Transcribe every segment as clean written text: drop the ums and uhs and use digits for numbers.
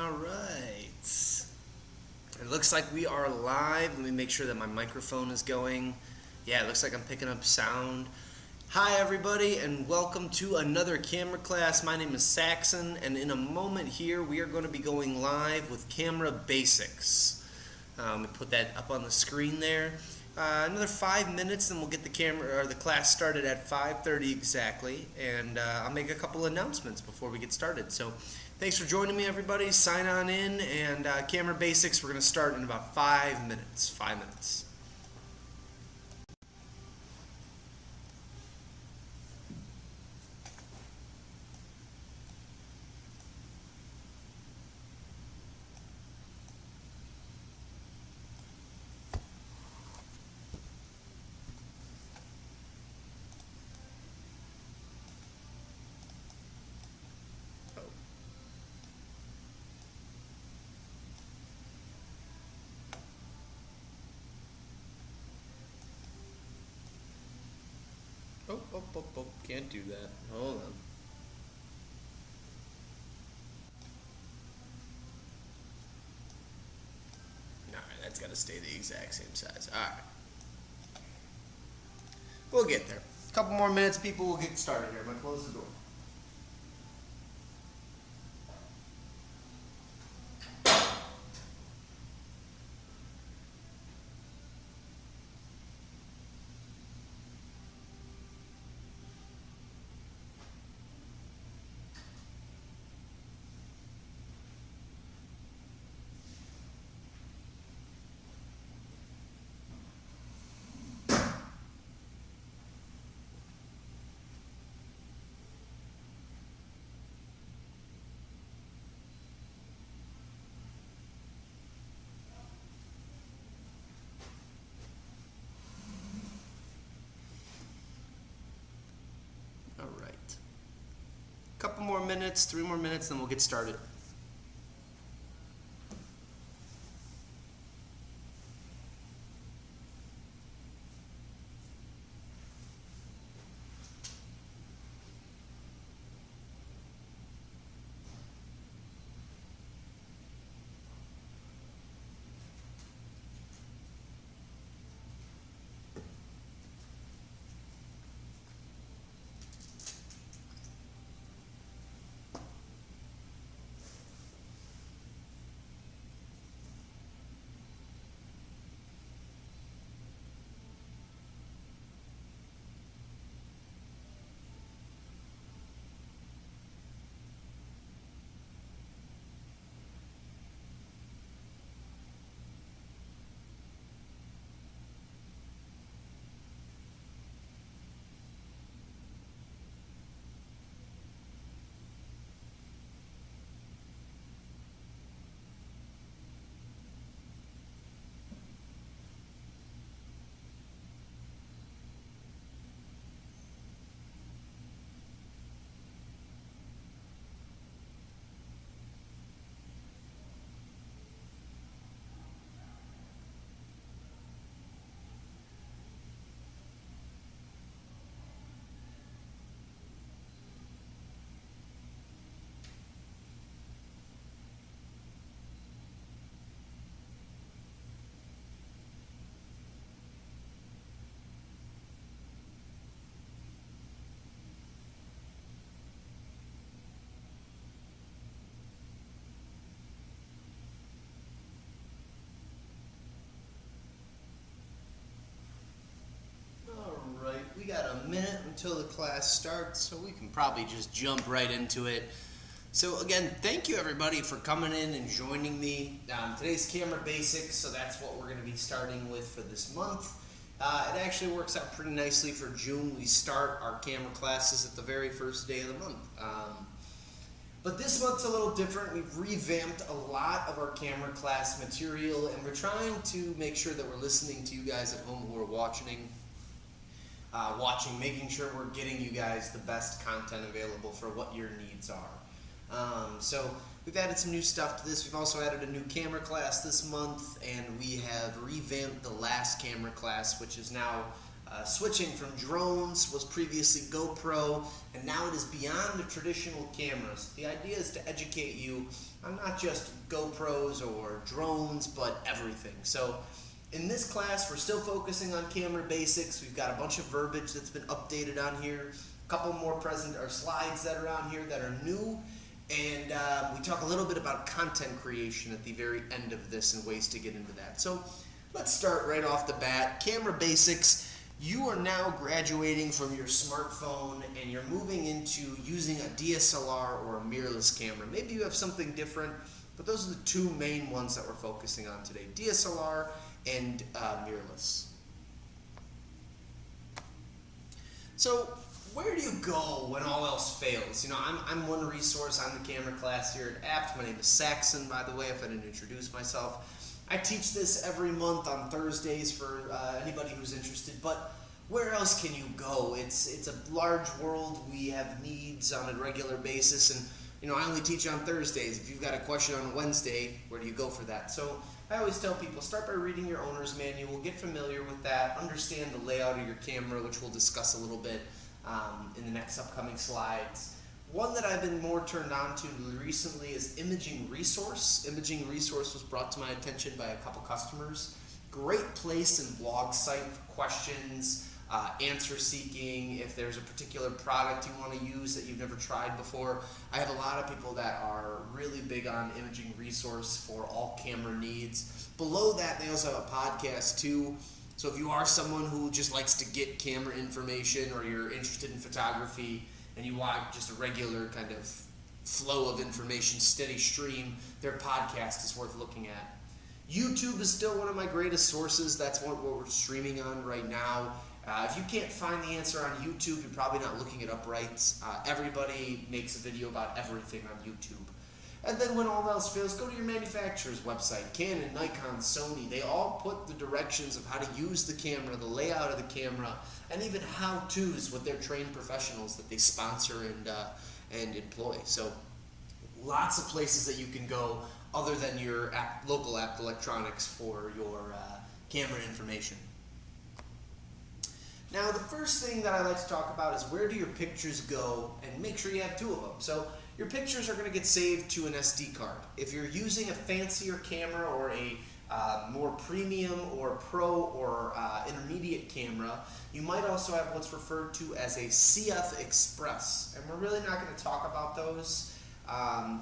All right. It looks like we are live. Let me make sure that my microphone is going. Yeah, it looks like I'm picking up sound. Hi everybody and welcome to another camera class. My name is Saxon and in a moment here we are going to be going live with camera basics. Let me put that up on the screen there. Another 5 minutes and we'll get the class started at 5:30 exactly, and I'll make a couple announcements before we get started. So thanks for joining me everybody. Sign on in, and camera basics we're going to start in about 5 minutes. 5 minutes. Oh, can't do that. Hold on. Alright, that's got to stay the exact same size. Alright. We'll get there. A couple more minutes, people will get started here. I'm going to close the door. All right. A couple more minutes, 3 more minutes, then we'll get started. Alright, we got a minute until the class starts, so we can probably just jump right into it. So again, thank you everybody for coming in and joining me. Today's camera basics, so that's what we're going to be starting with for this month. It actually works out pretty nicely for June. We start our camera classes at the very first day of the month. But this month's a little different. We've revamped a lot of our camera class material, and we're trying to make sure that we're listening to you guys at home who are watching, making sure we're getting you guys the best content available for what your needs are. So we've added some new stuff to this. We've also added a new camera class this month, and we have revamped the last camera class, which is now Switching from drones was previously GoPro, and now it is beyond the traditional cameras. The idea is to educate you on not just GoPros or drones, but everything. So in this class, we're still focusing on camera basics. We've got a bunch of verbiage that's been updated on here, a couple more slides that are on here that are new, and we talk a little bit about content creation at the very end of this and ways to get into that. So let's start right off the bat. Camera basics. You are now graduating from your smartphone and you're moving into using a DSLR or a mirrorless camera. Maybe you have something different, but those are the two main ones that we're focusing on today, DSLR and mirrorless. So where do you go when all else fails? You know, I'm one resource on the camera class here at APT. My name is Saxon, by the way, if I didn't introduce myself. I teach this every month on Thursdays for anybody who's interested, but where else can you go? It's a large world. We have needs on a regular basis, and you know, I only teach on Thursdays. If you've got a question on a Wednesday, where do you go for that? So I always tell people, start by reading your owner's manual, get familiar with that, understand the layout of your camera, which we'll discuss a little bit in the next upcoming slides. One that I've been more turned on to recently is Imaging Resource. Imaging Resource was brought to my attention by a couple customers. Great place and blog site for questions, answer seeking, if there's a particular product you want to use that you've never tried before. I have a lot of people that are really big on Imaging Resource for all camera needs. Below that, they also have a podcast too. So if you are someone who just likes to get camera information, or you're interested in photography, and you want just a regular kind of flow of information, steady stream, their podcast is worth looking at. YouTube is still one of my greatest sources. That's what we're streaming on right now. If you can't find the answer on YouTube, you're probably not looking it up right. Everybody makes a video about everything on YouTube. And then when all else fails, go to your manufacturer's website. Canon, Nikon, Sony, they all put the directions of how to use the camera, the layout of the camera, and even how-tos with their trained professionals that they sponsor and employ. So lots of places that you can go other than your local Apt Electronics for your camera information. Now, the first thing that I like to talk about is where do your pictures go, and make sure you have two of them. So your pictures are going to get saved to an SD card. If you're using a fancier camera or a more premium or pro or intermediate camera, you might also have what's referred to as a CF Express, and we're really not going to talk about those.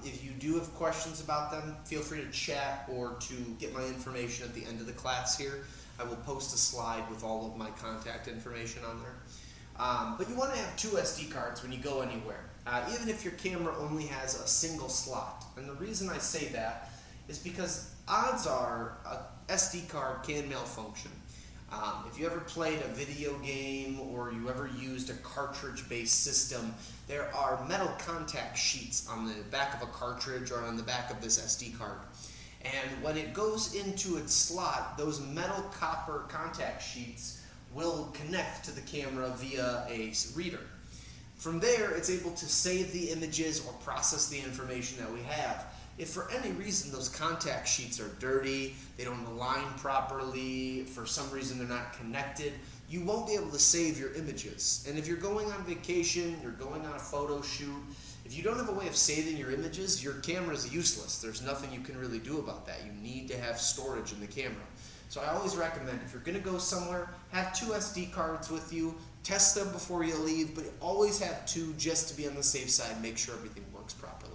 If you do have questions about them, feel free to chat or to get my information at the end of the class here. I will post a slide with all of my contact information on there. But you want to have two SD cards when you go anywhere, even if your camera only has a single slot. And the reason I say that is because odds are a SD card can malfunction. If you ever played a video game or you ever used a cartridge-based system, there are metal contact sheets on the back of a cartridge or on the back of this SD card. And when it goes into its slot, those metal copper contact sheets will connect to the camera via a reader. From there, it's able to save the images or process the information that we have. If for any reason those contact sheets are dirty, they don't align properly, for some reason they're not connected, you won't be able to save your images. And if you're going on vacation, you're going on a photo shoot, if you don't have a way of saving your images, your camera is useless. There's nothing you can really do about that. You need to have storage in the camera. So I always recommend, if you're going to go somewhere, have two SD cards with you, test them before you leave, but always have two just to be on the safe side, make sure everything works properly.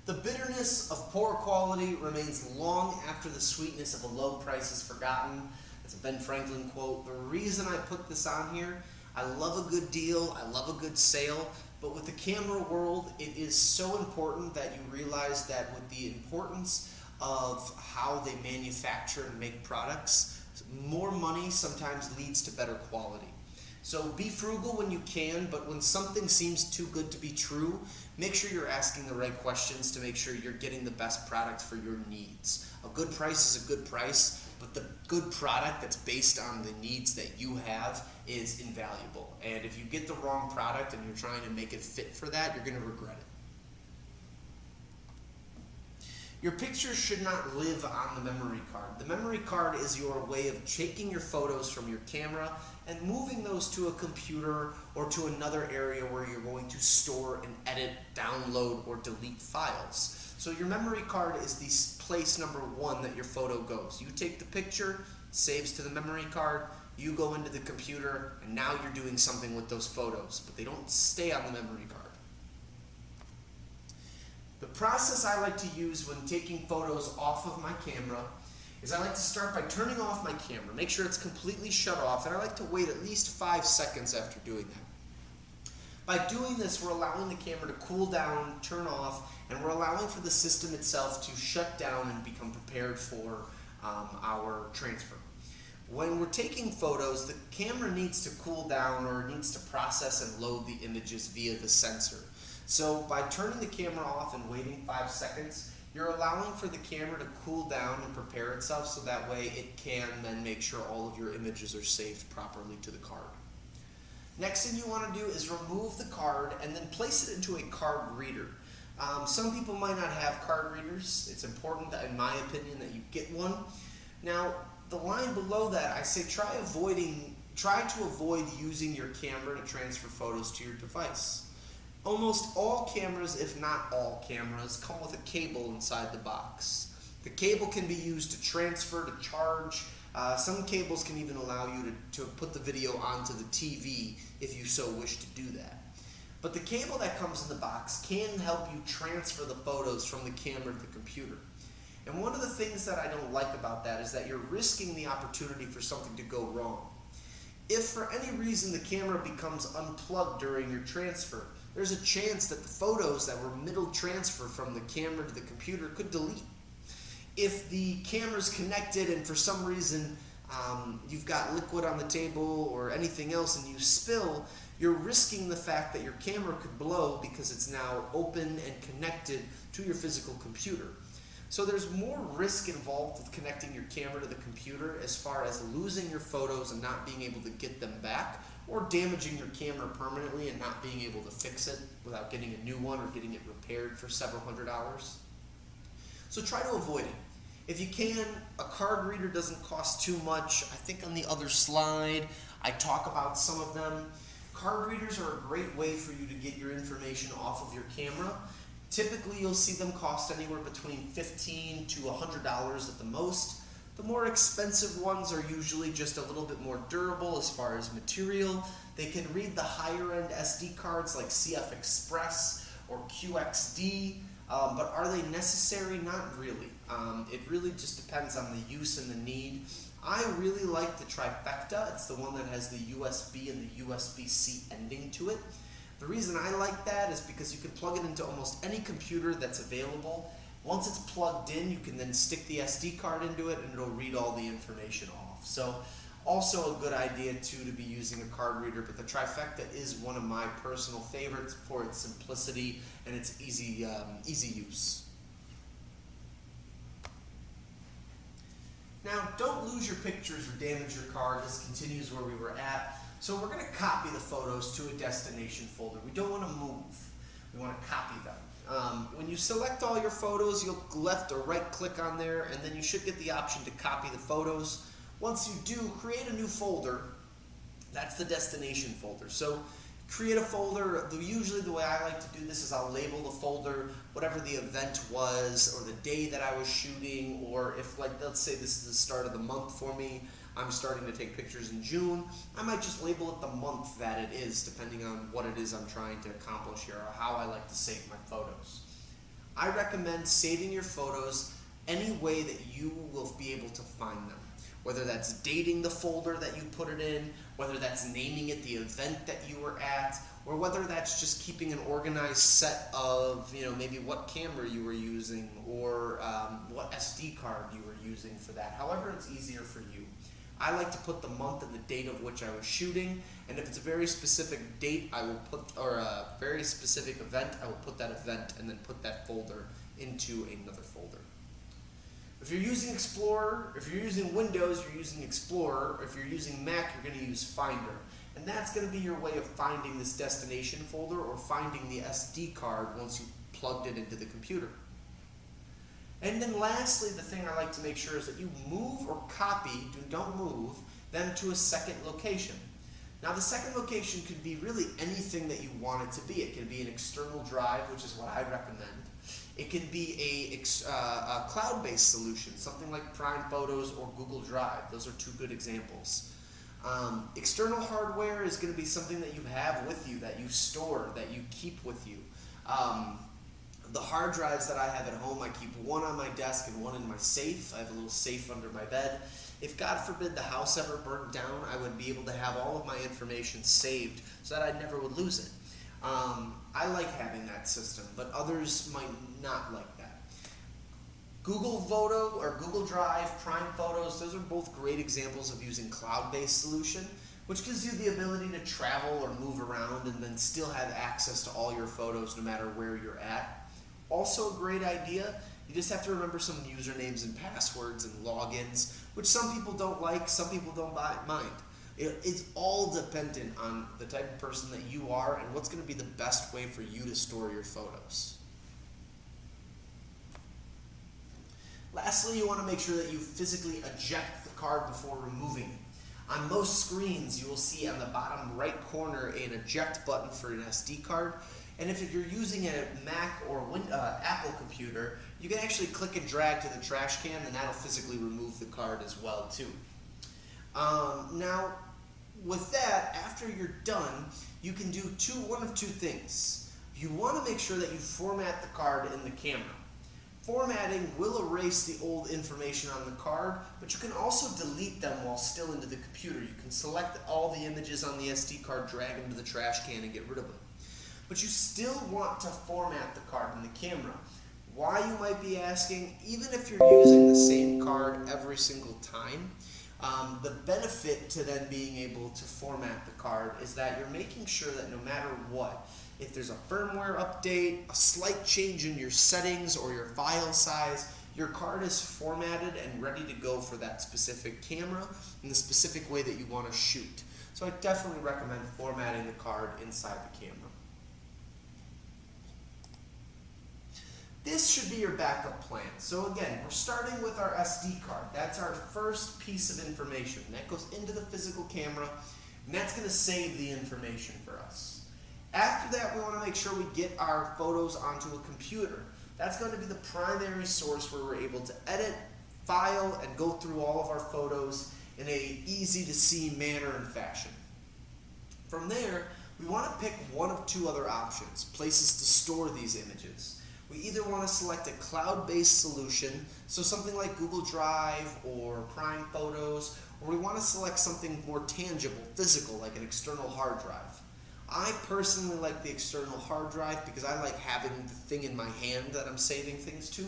The bitterness of poor quality remains long after the sweetness of a low price is forgotten. That's a Ben Franklin quote. The reason I put this on here, I love a good deal, I love a good sale, but with the camera world, it is so important that you realize that with the importance of how they manufacture and make products, more money sometimes leads to better quality. So be frugal when you can, but when something seems too good to be true, make sure you're asking the right questions to make sure you're getting the best product for your needs. A good price is a good price, but the good product that's based on the needs that you have is invaluable. And if you get the wrong product and you're trying to make it fit for that, you're going to regret it. Your pictures should not live on the memory card. The memory card is your way of taking your photos from your camera and moving those to a computer or to another area where you're going to store and edit, download, or delete files. So your memory card is the place number one that your photo goes. You take the picture, saves to the memory card, you go into the computer, and now you're doing something with those photos, but they don't stay on the memory card. The process I like to use when taking photos off of my camera is I like to start by turning off my camera, make sure it's completely shut off, and I like to wait at least 5 seconds after doing that. By doing this, we're allowing the camera to cool down, turn off, and we're allowing for the system itself to shut down and become prepared for our transfer. When we're taking photos, the camera needs to cool down or needs to process and load the images via the sensor. So by turning the camera off and waiting 5 seconds, you're allowing for the camera to cool down and prepare itself so that way it can then make sure all of your images are saved properly to the card. Next thing you want to do is remove the card and then place it into a card reader. Some people might not have card readers. It's important, in my opinion, that you get one. Now, the line below that, I say try to avoid using your camera to transfer photos to your device. Almost all cameras, if not all cameras, come with a cable inside the box. The cable can be used to transfer, to charge. Some cables can even allow you to put the video onto the TV if you so wish to do that. But the cable that comes in the box can help you transfer the photos from the camera to the computer. And one of the things that I don't like about that is that you're risking the opportunity for something to go wrong. If for any reason the camera becomes unplugged during your transfer, there's a chance that the photos that were middle transfer from the camera to the computer could delete. If the camera's connected and for some reason you've got liquid on the table or anything else and you spill, you're risking the fact that your camera could blow because it's now open and connected to your physical computer. So there's more risk involved with connecting your camera to the computer as far as losing your photos and not being able to get them back, or damaging your camera permanently and not being able to fix it without getting a new one or getting it repaired for several $100s. So try to avoid it. If you can, a card reader doesn't cost too much. I think on the other slide I talk about some of them. Card readers are a great way for you to get your information off of your camera. Typically you'll see them cost anywhere between $15 to $100 at the most. The more expensive ones are usually just a little bit more durable as far as material. They can read the higher end SD cards like CF Express or QXD, but are they necessary? Not really. It really just depends on the use and the need. I really like the Trifecta. It's the one that has the USB and the USB-C ending to it. The reason I like that is because you can plug it into almost any computer that's available. Once it's plugged in, you can then stick the SD card into it and it'll read all the information off. So also a good idea too to be using a card reader, but the Trifecta is one of my personal favorites for its simplicity and its easy use. Now, don't lose your pictures or damage your card. This continues where we were at. So we're going to copy the photos to a destination folder. We don't want to move. We want to copy them. When you select all your photos, you'll left or right click on there, and then you should get the option to copy the photos. Once you do, create a new folder. That's the destination folder. So create a folder. Usually the way I like to do this is I'll label the folder whatever the event was or the day that I was shooting, or if, like, let's say this is the start of the month for me, I'm starting to take pictures in June, I might just label it the month that it is, depending on what it is I'm trying to accomplish here or how I like to save my photos. I recommend saving your photos any way that you will be able to find them. Whether that's dating the folder that you put it in, whether that's naming it the event that you were at, or whether that's just keeping an organized set of, maybe what camera you were using or what SD card you were using for that. However it's easier for you. I like to put the month and the date of which I was shooting, and if it's a very specific date, I will put, or a very specific event, I will put that event and then put that folder into another folder. If you're using Explorer, if you're using Windows, you're using Explorer. If you're using Mac, you're going to use Finder. And that's going to be your way of finding this destination folder or finding the SD card once you've plugged it into the computer. And then lastly, the thing I like to make sure is that you move or copy, don't move, them to a second location. Now the second location could be really anything that you want it to be. It can be an external drive, which is what I recommend. It can be a cloud-based solution, something like Prime Photos or Google Drive. Those are two good examples. External hardware is going to be something that you have with you, that you store, that you keep with you. The hard drives that I have at home, I keep one on my desk and one in my safe. I have a little safe under my bed. If God forbid the house ever burned down, I would be able to have all of my information saved so that I never would lose it. I like having that system, but others might not like that. Google Photo or Google Drive, Prime Photos, those are both great examples of using cloud-based solution, which gives you the ability to travel or move around and then still have access to all your photos no matter where you're at. Also a great idea, you just have to remember some usernames and passwords and logins, which some people don't like, some people don't mind. It's all dependent on the type of person that you are and what's going to be the best way for you to store your photos. Lastly, you want to make sure that you physically eject the card before removing it. On most screens, you will see on the bottom right corner an eject button for an SD card. And if you're using a Mac or Apple computer, you can actually click and drag to the trash can, and that'll physically remove the card as well too. Now, with that, after you're done, you can do one of two things. You want to make sure that you format the card in the camera. Formatting will erase the old information on the card, but you can also delete them while still into the computer. You can select all the images on the SD card, drag them to the trash can, and get rid of them. But you still want to format the card in the camera. Why, you might be asking? Even if you're using the same card every single time, the benefit to then being able to format the card is that you're making sure that no matter what, if there's a firmware update, a slight change in your settings or your file size, your card is formatted and ready to go for that specific camera in the specific way that you want to shoot. So I definitely recommend formatting the card inside the camera. This should be your backup plan. So again, we're starting with our SD card. That's our first piece of information. That goes into the physical camera, and that's going to save the information for us. After that, we want to make sure we get our photos onto a computer. That's going to be the primary source where we're able to edit, file, and go through all of our photos in a easy to see manner and fashion. From there, we want to pick one of two other options, places to store these images. We either want to select a cloud-based solution, so something like Google Drive or Prime Photos, or we want to select something more tangible, physical, like an external hard drive. I personally like the external hard drive because I like having the thing in my hand that I'm saving things to.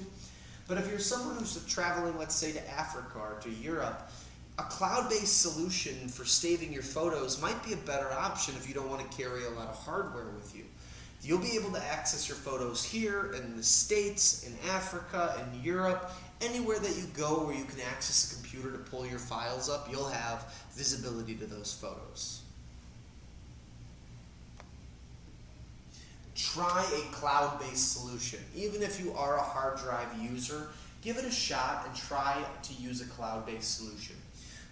But if you're someone who's traveling, let's say, to Africa or to Europe, a cloud-based solution for saving your photos might be a better option if you don't want to carry a lot of hardware with you. You'll be able to access your photos here in the States, in Africa, in Europe, anywhere that you go where you can access a computer to pull your files up, you'll have visibility to those photos. Try a cloud-based solution. Even if you are a hard drive user, give it a shot and try to use a cloud-based solution.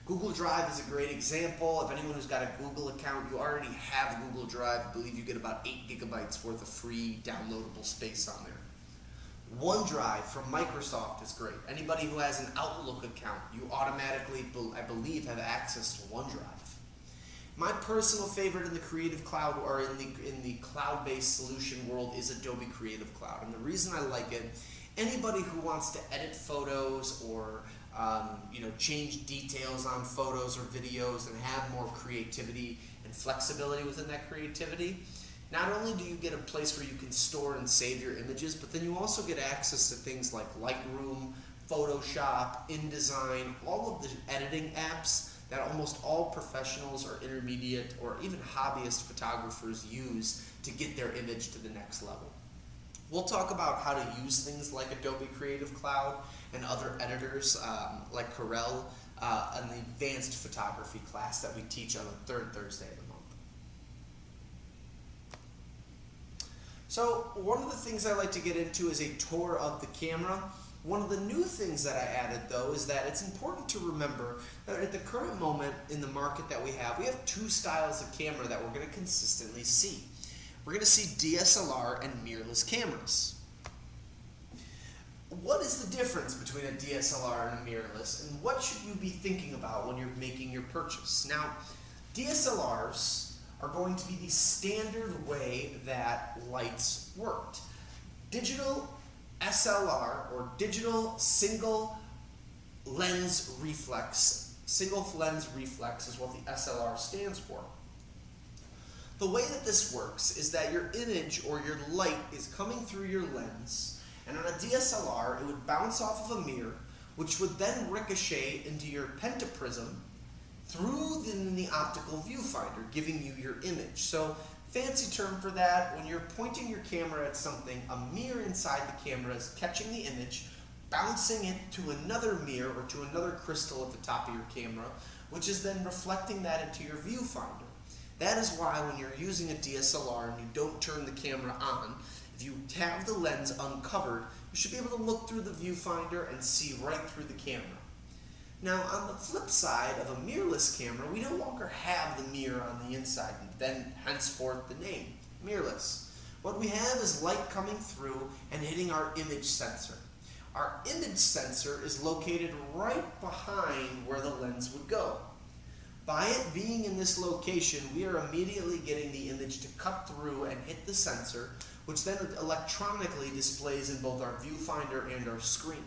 Google Drive is a great example. If anyone who's got a Google account, you already have Google Drive. I believe you get about 8 gigabytes worth of free downloadable space on there. OneDrive from Microsoft is great. Anybody who has an Outlook account, you automatically, I believe, have access to OneDrive. My personal favorite in the Creative Cloud or in the cloud-based solution world is Adobe Creative Cloud. And the reason I like it, anybody who wants to edit photos or change details on photos or videos and have more creativity and flexibility within that creativity, not only do you get a place where you can store and save your images, but then you also get access to things like Lightroom, Photoshop, InDesign, all of the editing apps that almost all professionals or intermediate or even hobbyist photographers use to get their image to the next level. We'll talk about how to use things like Adobe Creative Cloud and other editors like Corel in the advanced photography class that we teach on the third Thursday of the month. So one of the things I like to get into is a tour of the camera. One of the new things that I added though is that it's important to remember that at the current moment in the market that we have two styles of camera that we're going to consistently see. We're going to see DSLR and mirrorless cameras. What is the difference between a DSLR and a mirrorless, and what should you be thinking about when you're making your purchase? Now, DSLRs are going to be the standard way that lights worked. Digital SLR, or digital single lens reflex is what the SLR stands for. The way that this works is that your image or your light is coming through your lens, and on a DSLR it would bounce off of a mirror, which would then ricochet into your pentaprism through the optical viewfinder, giving you your image. So, fancy term for that, when you're pointing your camera at something, a mirror inside the camera is catching the image, bouncing it to another mirror or to another crystal at the top of your camera, which is then reflecting that into your viewfinder. That is why when you're using a DSLR and you don't turn the camera on, if you have the lens uncovered, you should be able to look through the viewfinder and see right through the camera. Now, on the flip side of a mirrorless camera, we no longer have the mirror on the inside, and then henceforth the name, mirrorless. What we have is light coming through and hitting our image sensor. Our image sensor is located right behind where the lens would go. By it being in this location, we are immediately getting the image to cut through and hit the sensor, which then electronically displays in both our viewfinder and our screen.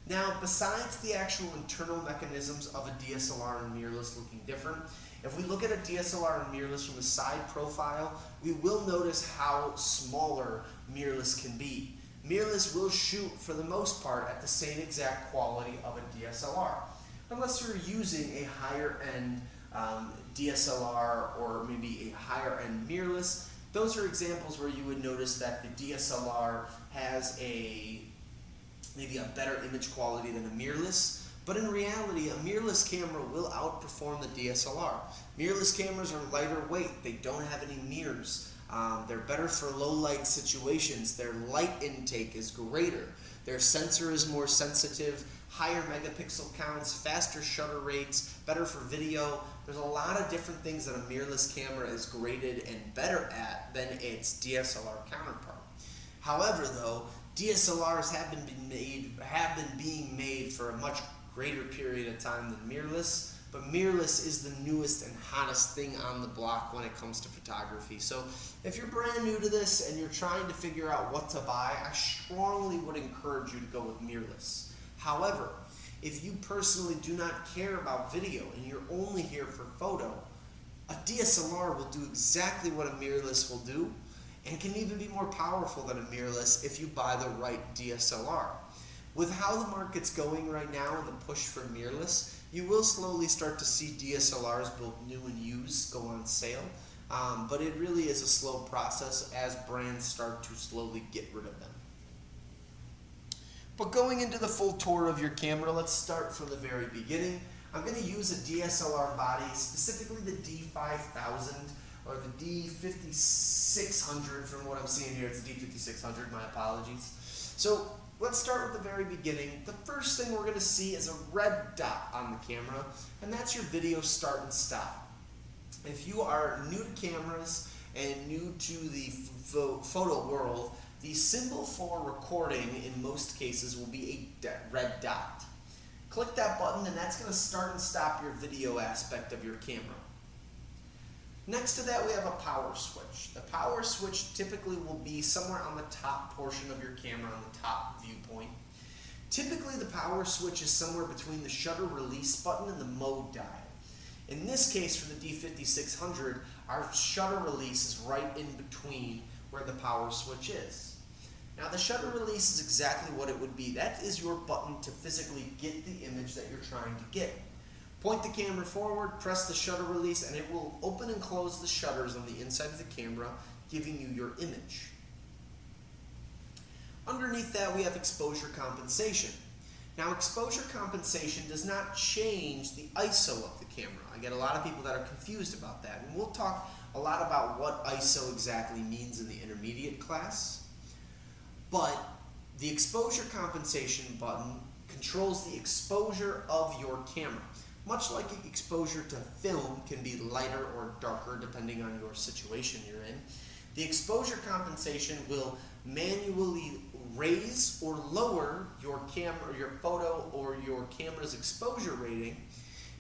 Now, besides the actual internal mechanisms of a DSLR and mirrorless looking different, if we look at a DSLR and mirrorless from the side profile, we will notice how smaller mirrorless can be. Mirrorless will shoot, for the most part, at the same exact quality of a DSLR, unless you're using a higher end DSLR or maybe a higher end mirrorless. Those are examples where you would notice that the DSLR has maybe a better image quality than a mirrorless, but in reality, a mirrorless camera will outperform the DSLR. Mirrorless cameras are lighter weight, they don't have any mirrors, they're better for low light situations, their light intake is greater, their sensor is more sensitive, higher megapixel counts, faster shutter rates, better for video. There's a lot of different things that a mirrorless camera is graded and better at than its DSLR counterpart. However though, DSLRs have been being made for a much greater period of time than mirrorless, but mirrorless is the newest and hottest thing on the block when it comes to photography. So if you're brand new to this and you're trying to figure out what to buy, I strongly would encourage you to go with mirrorless. However, if you personally do not care about video and you're only here for photo, a DSLR will do exactly what a mirrorless will do, and can even be more powerful than a mirrorless if you buy the right DSLR. With how the market's going right now and the push for mirrorless, you will slowly start to see DSLRs, both new and used, go on sale. But it really is a slow process as brands start to slowly get rid of them. But going into the full tour of your camera, let's start from the very beginning. I'm going to use a DSLR body, specifically the D5000 or the D5600 from what I'm seeing here. It's the D5600, my apologies. So let's start with the very beginning. The first thing we're going to see is a red dot on the camera, and that's your video start and stop. If you are new to cameras and new to the photo world, the symbol for recording in most cases will be a red dot. Click that button and that's going to start and stop your video aspect of your camera. Next to that we have a power switch. The power switch typically will be somewhere on the top portion of your camera, on the top viewpoint. Typically the power switch is somewhere between the shutter release button and the mode dial. In this case for the D5600, our shutter release is right in between where the power switch is. Now the shutter release is exactly what it would be. That is your button to physically get the image that you're trying to get. Point the camera forward, press the shutter release, and it will open and close the shutters on the inside of the camera, giving you your image. Underneath that we have exposure compensation. Now exposure compensation does not change the ISO of the camera. I get a lot of people that are confused about that, and we'll talk a lot about what ISO exactly means in the intermediate class. But The exposure compensation button controls the exposure of your camera. Much like exposure to film can be lighter or darker depending on your situation you're in, the exposure compensation will manually raise or lower your camera, your photo, or your camera's exposure rating,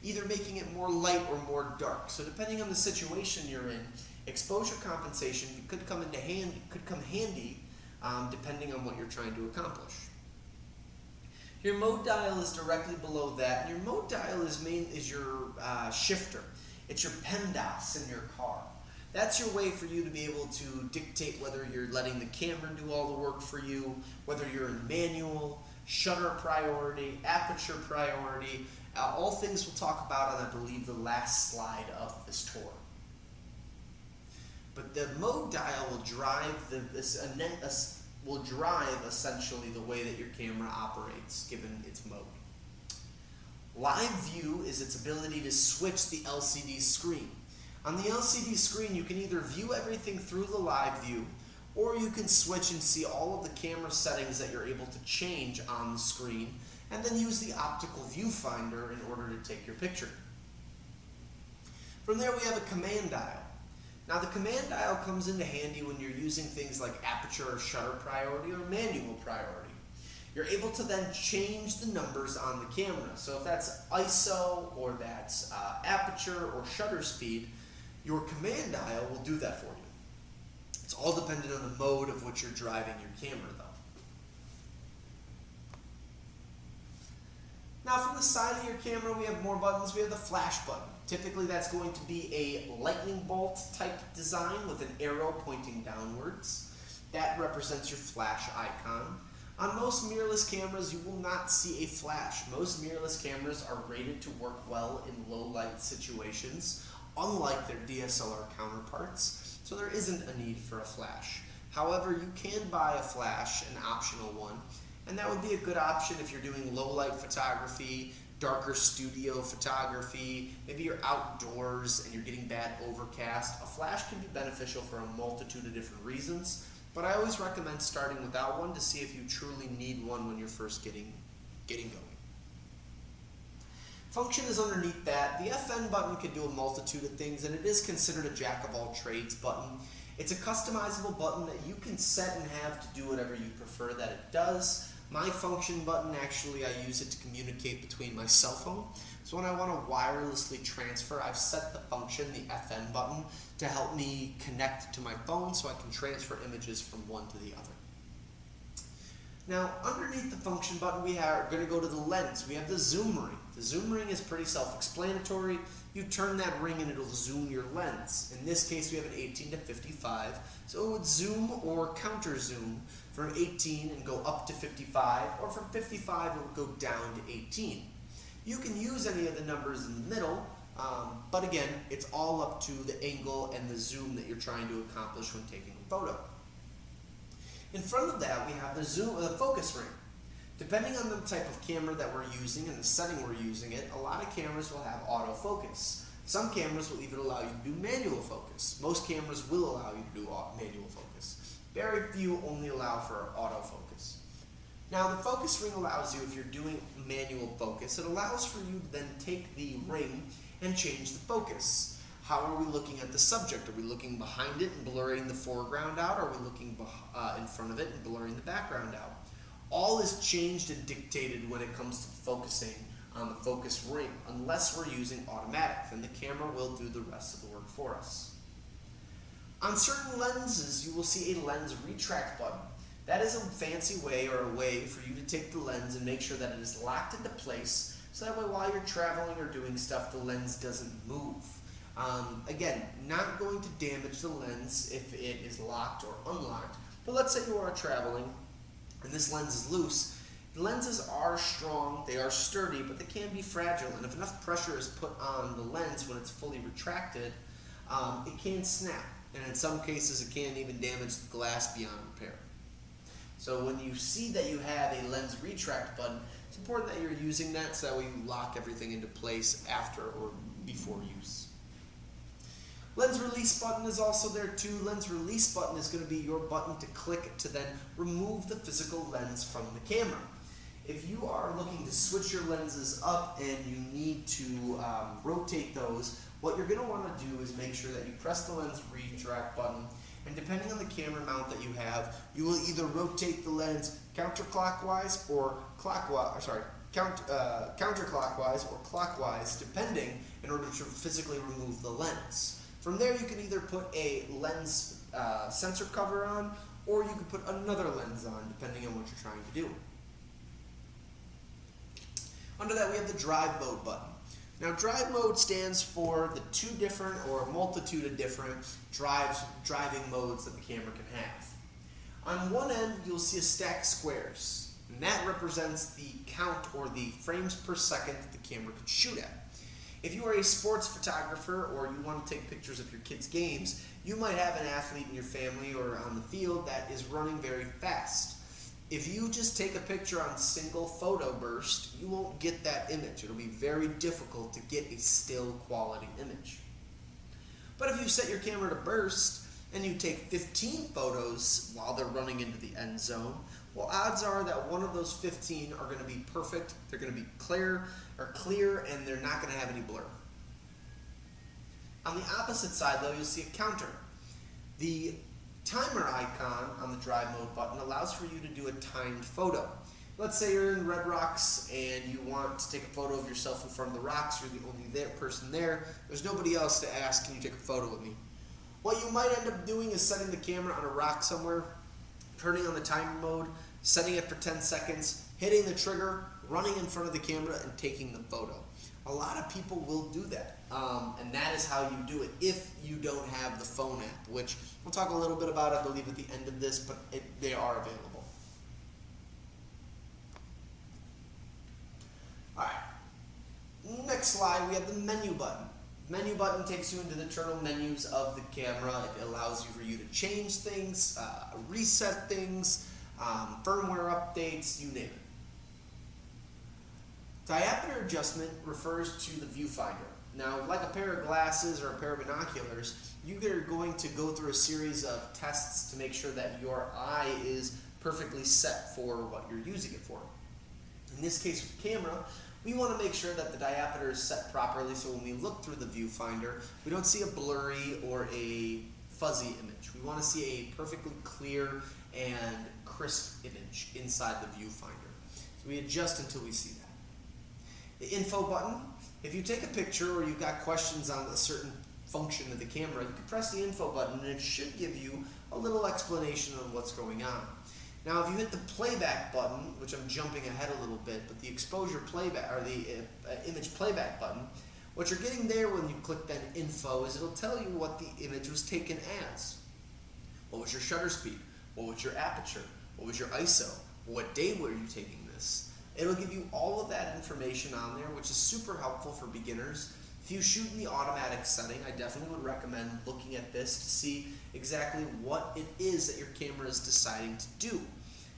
either making it more light or more dark. So depending on the situation you're in, exposure compensation could come handy depending on what you're trying to accomplish. Your mode dial is directly below that, and your mode dial is your shifter. It's your PEMDAS in your car. That's your way for you to be able to dictate whether you're letting the camera do all the work for you, whether you're in manual, shutter priority, aperture priority, all things we'll talk about on, I believe, the last slide of this tour. But the mode dial will drive essentially the way that your camera operates given its mode. Live view is its ability to switch the LCD screen. On the LCD screen, you can either view everything through the live view, or you can switch and see all of the camera settings that you're able to change on the screen, and then use the optical viewfinder in order to take your picture. From there, we have a command dial. Now, the command dial comes into handy when you're using things like aperture or shutter priority or manual priority. You're able to then change the numbers on the camera. So if that's ISO or that's aperture or shutter speed, your command dial will do that for you. It's all dependent on the mode of which you're driving your camera, though. Now, from the side of your camera, we have more buttons. We have the flash button. Typically, that's going to be a lightning bolt type design with an arrow pointing downwards. That represents your flash icon. On most mirrorless cameras, you will not see a flash. Most mirrorless cameras are rated to work well in low light situations, unlike their DSLR counterparts, so there isn't a need for a flash. However, you can buy a flash, an optional one, and that would be a good option if you're doing low light photography, darker studio photography, maybe you're outdoors and you're getting bad overcast. A flash can be beneficial for a multitude of different reasons, but I always recommend starting without one to see if you truly need one when you're first getting going. Function is underneath that. The FN button can do a multitude of things, and it is considered a jack-of-all-trades button. It's a customizable button that you can set and have to do whatever you prefer that it does. My function button, actually, I use it to communicate between my cell phone. So when I want to wirelessly transfer, I've set the function, the FN button, to help me connect to my phone so I can transfer images from one to the other. Now, underneath the function button, we are going to go to the lens. We have the zoom ring. The zoom ring is pretty self-explanatory. You turn that ring and it'll zoom your lens. In this case, we have an 18 to 55, so it would zoom or counter zoom from 18 and go up to 55, or from 55 it would go down to 18. You can use any of the numbers in the middle, but again, it's all up to the angle and the zoom that you're trying to accomplish when taking a photo. In front of that, we have the focus ring. Depending on the type of camera that we're using and the setting we're using it, a lot of cameras will have autofocus. Some cameras will even allow you to do manual focus. Most cameras will allow you to do manual focus. Very few only allow for autofocus. Now, the focus ring allows you, if you're doing manual focus, it allows for you to then take the ring and change the focus. How are we looking at the subject? Are we looking behind it and blurring the foreground out? Or are we looking in front of it and blurring the background out? All is changed and dictated when it comes to focusing on the focus ring, unless we're using automatic, then the camera will do the rest of the work for us. On certain lenses, you will see a lens retract button. That is a fancy way or a way for you to take the lens and make sure that it is locked into place, so that way while you're traveling or doing stuff, the lens doesn't move. Again, not going to damage the lens if it is locked or unlocked, but let's say you are traveling and this lens is loose. The lenses are strong, they are sturdy, but they can be fragile, and if enough pressure is put on the lens when it's fully retracted, it can snap, and in some cases it can even damage the glass beyond repair. So when you see that you have a lens retract button, it's important that you're using that so that way you lock everything into place after or before use. Lens release button is also there too. Lens release button is going to be your button to click to then remove the physical lens from the camera. If you are looking to switch your lenses up and you need to rotate those, what you're going to want to do is make sure that you press the lens retract button, and depending on the camera mount that you have, you will either rotate the lens counterclockwise or counterclockwise or clockwise, depending, in order to physically remove the lens. From there, you can either put a lens sensor cover on, or you can put another lens on, depending on what you're trying to do. Under that, we have the drive mode button. Now, drive mode stands for the two different or a multitude of different driving modes that the camera can have. On one end, you'll see a stack of squares, and that represents the count or the frames per second that the camera can shoot at. If you are a sports photographer or you want to take pictures of your kids' games, you might have an athlete in your family or on the field that is running very fast. If you just take a picture on single photo burst, you won't get that image. It'll be very difficult to get a still quality image. But if you set your camera to burst and you take 15 photos while they're running into the end zone, well, odds are that one of those 15 are going to be perfect, they're going to be clear, and they're not going to have any blur. On the opposite side, though, you'll see a counter. The timer icon on the drive mode button allows for you to do a timed photo. Let's say you're in Red Rocks and you want to take a photo of yourself in front of the rocks. You're the only person there. There's nobody else to ask, can you take a photo with me? What you might end up doing is setting the camera on a rock somewhere, turning on the timer mode, setting it for 10 seconds, hitting the trigger, running in front of the camera, and taking the photo. A lot of people will do that, and that is how you do it if you don't have the phone app, which we'll talk a little bit about, I believe, at the end of this, but they are available. Alright, next slide, we have the menu button. Menu button takes you into the internal menus of the camera. It allows you for you to change things, reset things, firmware updates, you name it. Diopter adjustment refers to the viewfinder. Now, like a pair of glasses or a pair of binoculars, you are going to go through a series of tests to make sure that your eye is perfectly set for what you're using it for. In this case with the camera, we want to make sure that the diopter is set properly so when we look through the viewfinder, we don't see a blurry or a fuzzy image. We want to see a perfectly clear and crisp image inside the viewfinder. So we adjust until we see that. The info button, if you take a picture or you've got questions on a certain function of the camera, you can press the info button and it should give you a little explanation on what's going on. Now, if you hit the playback button, which I'm jumping ahead a little bit, but the exposure playback or the image playback button, what you're getting there when you click that info is it'll tell you what the image was taken as. What was your shutter speed? What was your aperture? What was your ISO? What day were you taking this? It'll give you all of that information on there, which is super helpful for beginners. If you shoot in the automatic setting, I definitely would recommend looking at this to see exactly what it is that your camera is deciding to do.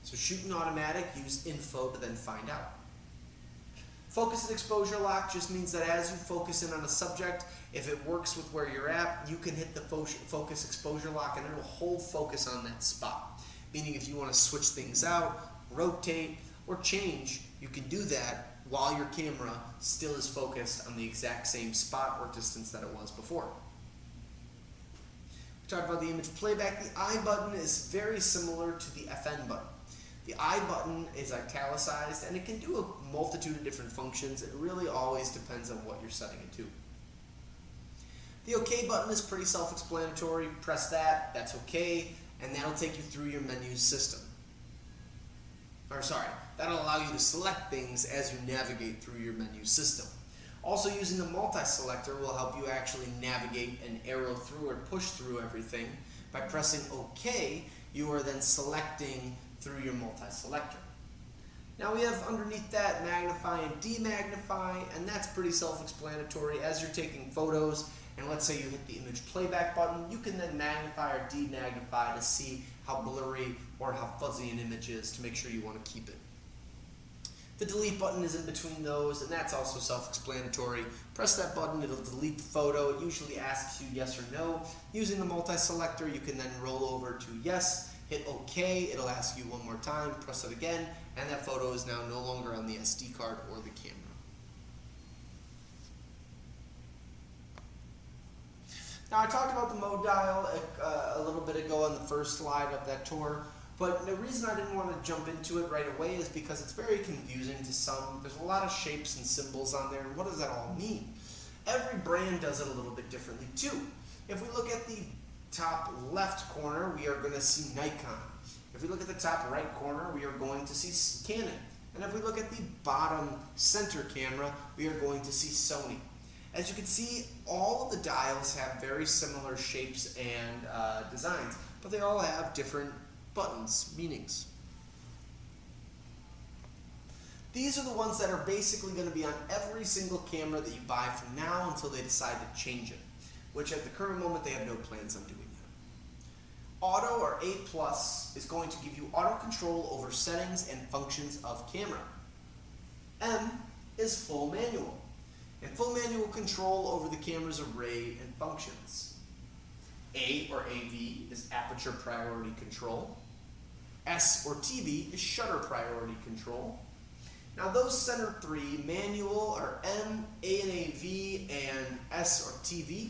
So shoot in automatic, use info to then find out. Focus and exposure lock just means that as you focus in on a subject, if it works with where you're at, you can hit the focus exposure lock and it will hold focus on that spot. Meaning if you want to switch things out, rotate, or change, you can do that while your camera still is focused on the exact same spot or distance that it was before. We talked about the image playback. The I button is very similar to the FN button. The I button is italicized and it can do a multitude of different functions. It really always depends on what you're setting it to. The OK button is pretty self-explanatory. Press that, that's OK, and that'll take you through your menu system. That'll allow you to select things as you navigate through your menu system. Also, using the multi-selector will help you actually navigate and arrow through or push through everything. By pressing OK, you are then selecting through your multi-selector. Now we have underneath that magnify and demagnify, and that's pretty self-explanatory. As you're taking photos, and let's say you hit the image playback button, you can then magnify or demagnify to see how blurry or how fuzzy an image is to make sure you want to keep it. The delete button is in between those, and that's also self-explanatory. Press that button, it'll delete the photo. It usually asks you yes or no. Using the multi-selector, you can then roll over to yes, hit OK, it'll ask you one more time, press it again, and that photo is now no longer on the SD card or the camera. Now, I talked about the mode dial a little bit ago on the first slide of that tour, but the reason I didn't want to jump into it right away is because it's very confusing to some. There's a lot of shapes and symbols on there, and what does that all mean? Every brand does it a little bit differently too. If we look at the top left corner, we are going to see Nikon. If we look at the top right corner, we are going to see Canon. And if we look at the bottom center camera, we are going to see Sony. As you can see, all of the dials have very similar shapes and designs, but they all have different buttons, meanings. These are the ones that are basically going to be on every single camera that you buy from now until they decide to change it, which at the current moment they have no plans on doing that. Auto or A+ is going to give you auto control over settings and functions of camera. M is full manual, and full manual control over the camera's array and functions. A or AV is aperture priority control. S or TV is shutter priority control. Now those center three, manual or M, A and AV, and S or TV,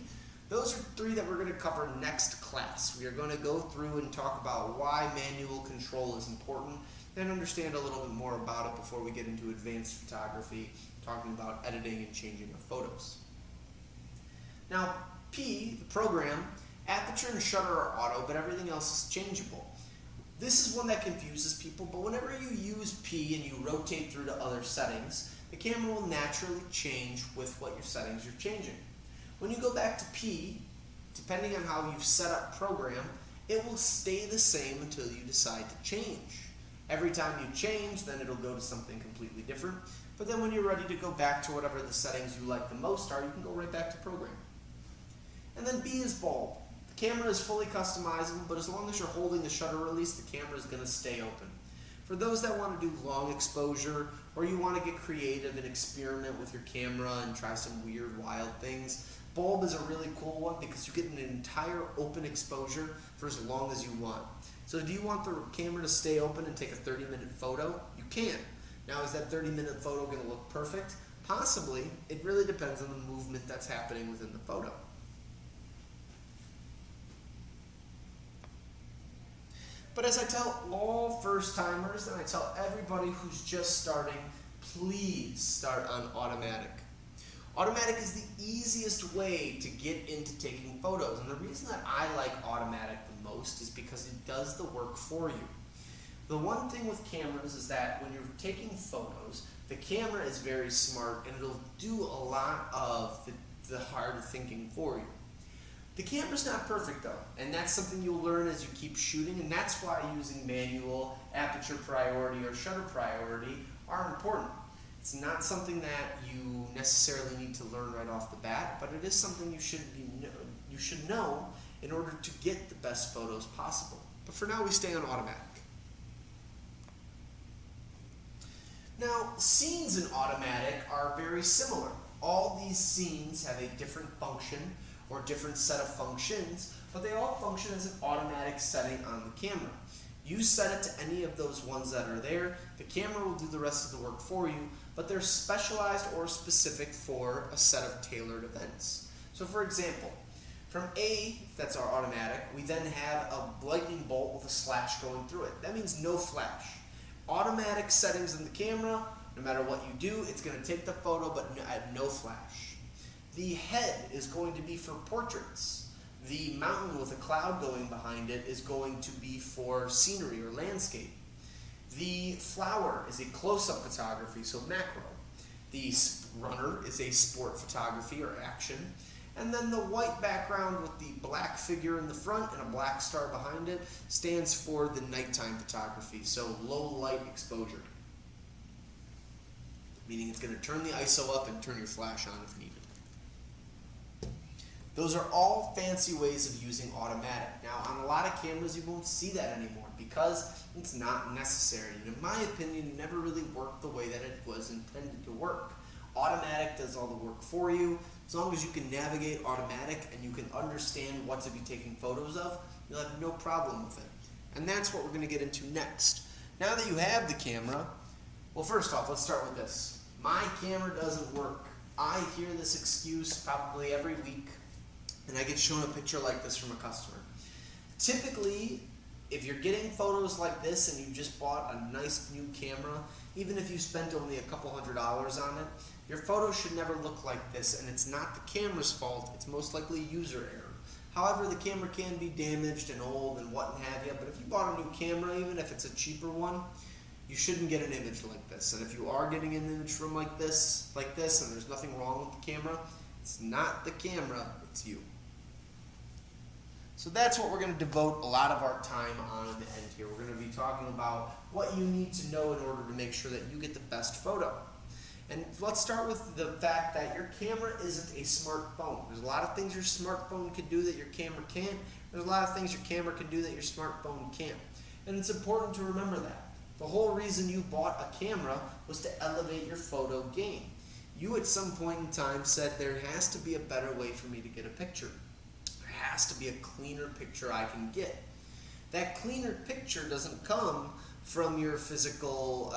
those are three that we're going to cover next class. We are going to go through and talk about why manual control is important and understand a little bit more about it before we get into advanced photography, talking about editing and changing of photos. Now P, the program, aperture and shutter are auto, but everything else is changeable. This is one that confuses people, but whenever you use P and you rotate through to other settings, the camera will naturally change with what your settings you're changing. When you go back to P, depending on how you've set up program, it will stay the same until you decide to change. Every time you change, then it'll go to something completely different, but then when you're ready to go back to whatever the settings you like the most are, you can go right back to program. And then B is bulb. The camera is fully customizable, but as long as you're holding the shutter release, the camera is going to stay open. For those that want to do long exposure, or you want to get creative and experiment with your camera and try some weird, wild things, bulb is a really cool one because you get an entire open exposure for as long as you want. So do you want the camera to stay open and take a 30-minute photo? You can. Now, is that 30-minute photo going to look perfect? Possibly. It really depends on the movement that's happening within the photo. But as I tell all first-timers, and I tell everybody who's just starting, please start on automatic. Automatic is the easiest way to get into taking photos, and the reason that I like automatic the most is because it does the work for you. The one thing with cameras is that when you're taking photos, the camera is very smart and it'll do a lot of the hard thinking for you. The camera's not perfect though, and that's something you'll learn as you keep shooting, and that's why using manual, aperture priority, or shutter priority are important. It's not something that you necessarily need to learn right off the bat, but it is something you should know in order to get the best photos possible. But for now, we stay on automatic. Now, scenes in automatic are very similar. All these scenes have a different function or different set of functions, but they all function as an automatic setting on the camera. You set it to any of those ones that are there, the camera will do the rest of the work for you, but they're specialized or specific for a set of tailored events. So for example, from A, that's our automatic, we then have a lightning bolt with a slash going through it. That means no flash. Automatic settings in the camera, no matter what you do, it's going to take the photo but add no flash. The head is going to be for portraits. The mountain with a cloud going behind it is going to be for scenery or landscape. The flower is a close-up photography, so macro. The runner is a sport photography or action. And then the white background with the black figure in the front and a black star behind it stands for the nighttime photography, so low light exposure. Meaning it's going to turn the ISO up and turn your flash on if needed. Those are all fancy ways of using automatic. Now, on a lot of cameras, you won't see that anymore because it's not necessary. And in my opinion, it never really worked the way that it was intended to work. Automatic does all the work for you. As long as you can navigate automatic and you can understand what to be taking photos of, you'll have no problem with it. And that's what we're going to get into next. Now that you have the camera, well, first off, let's start with this. My camera doesn't work. I hear this excuse probably every week, and I get shown a picture like this from a customer. Typically, if you're getting photos like this and you just bought a nice new camera, even if you spent only a couple $100s on it, your photo should never look like this, and it's not the camera's fault, it's most likely user error. However, the camera can be damaged and old and what have you, but if you bought a new camera, even if it's a cheaper one, you shouldn't get an image like this. And if you are getting an image from like this, and there's nothing wrong with the camera, it's not the camera, it's you. So that's what we're going to devote a lot of our time on in the end here. We're going to be talking about what you need to know in order to make sure that you get the best photo. And let's start with the fact that your camera isn't a smartphone. There's a lot of things your smartphone can do that your camera can't. There's a lot of things your camera can do that your smartphone can't. And it's important to remember that. The whole reason you bought a camera was to elevate your photo game. You at some point in time said there has to be a better way for me to get a picture. There has to be a cleaner picture I can get. That cleaner picture doesn't come from your physical,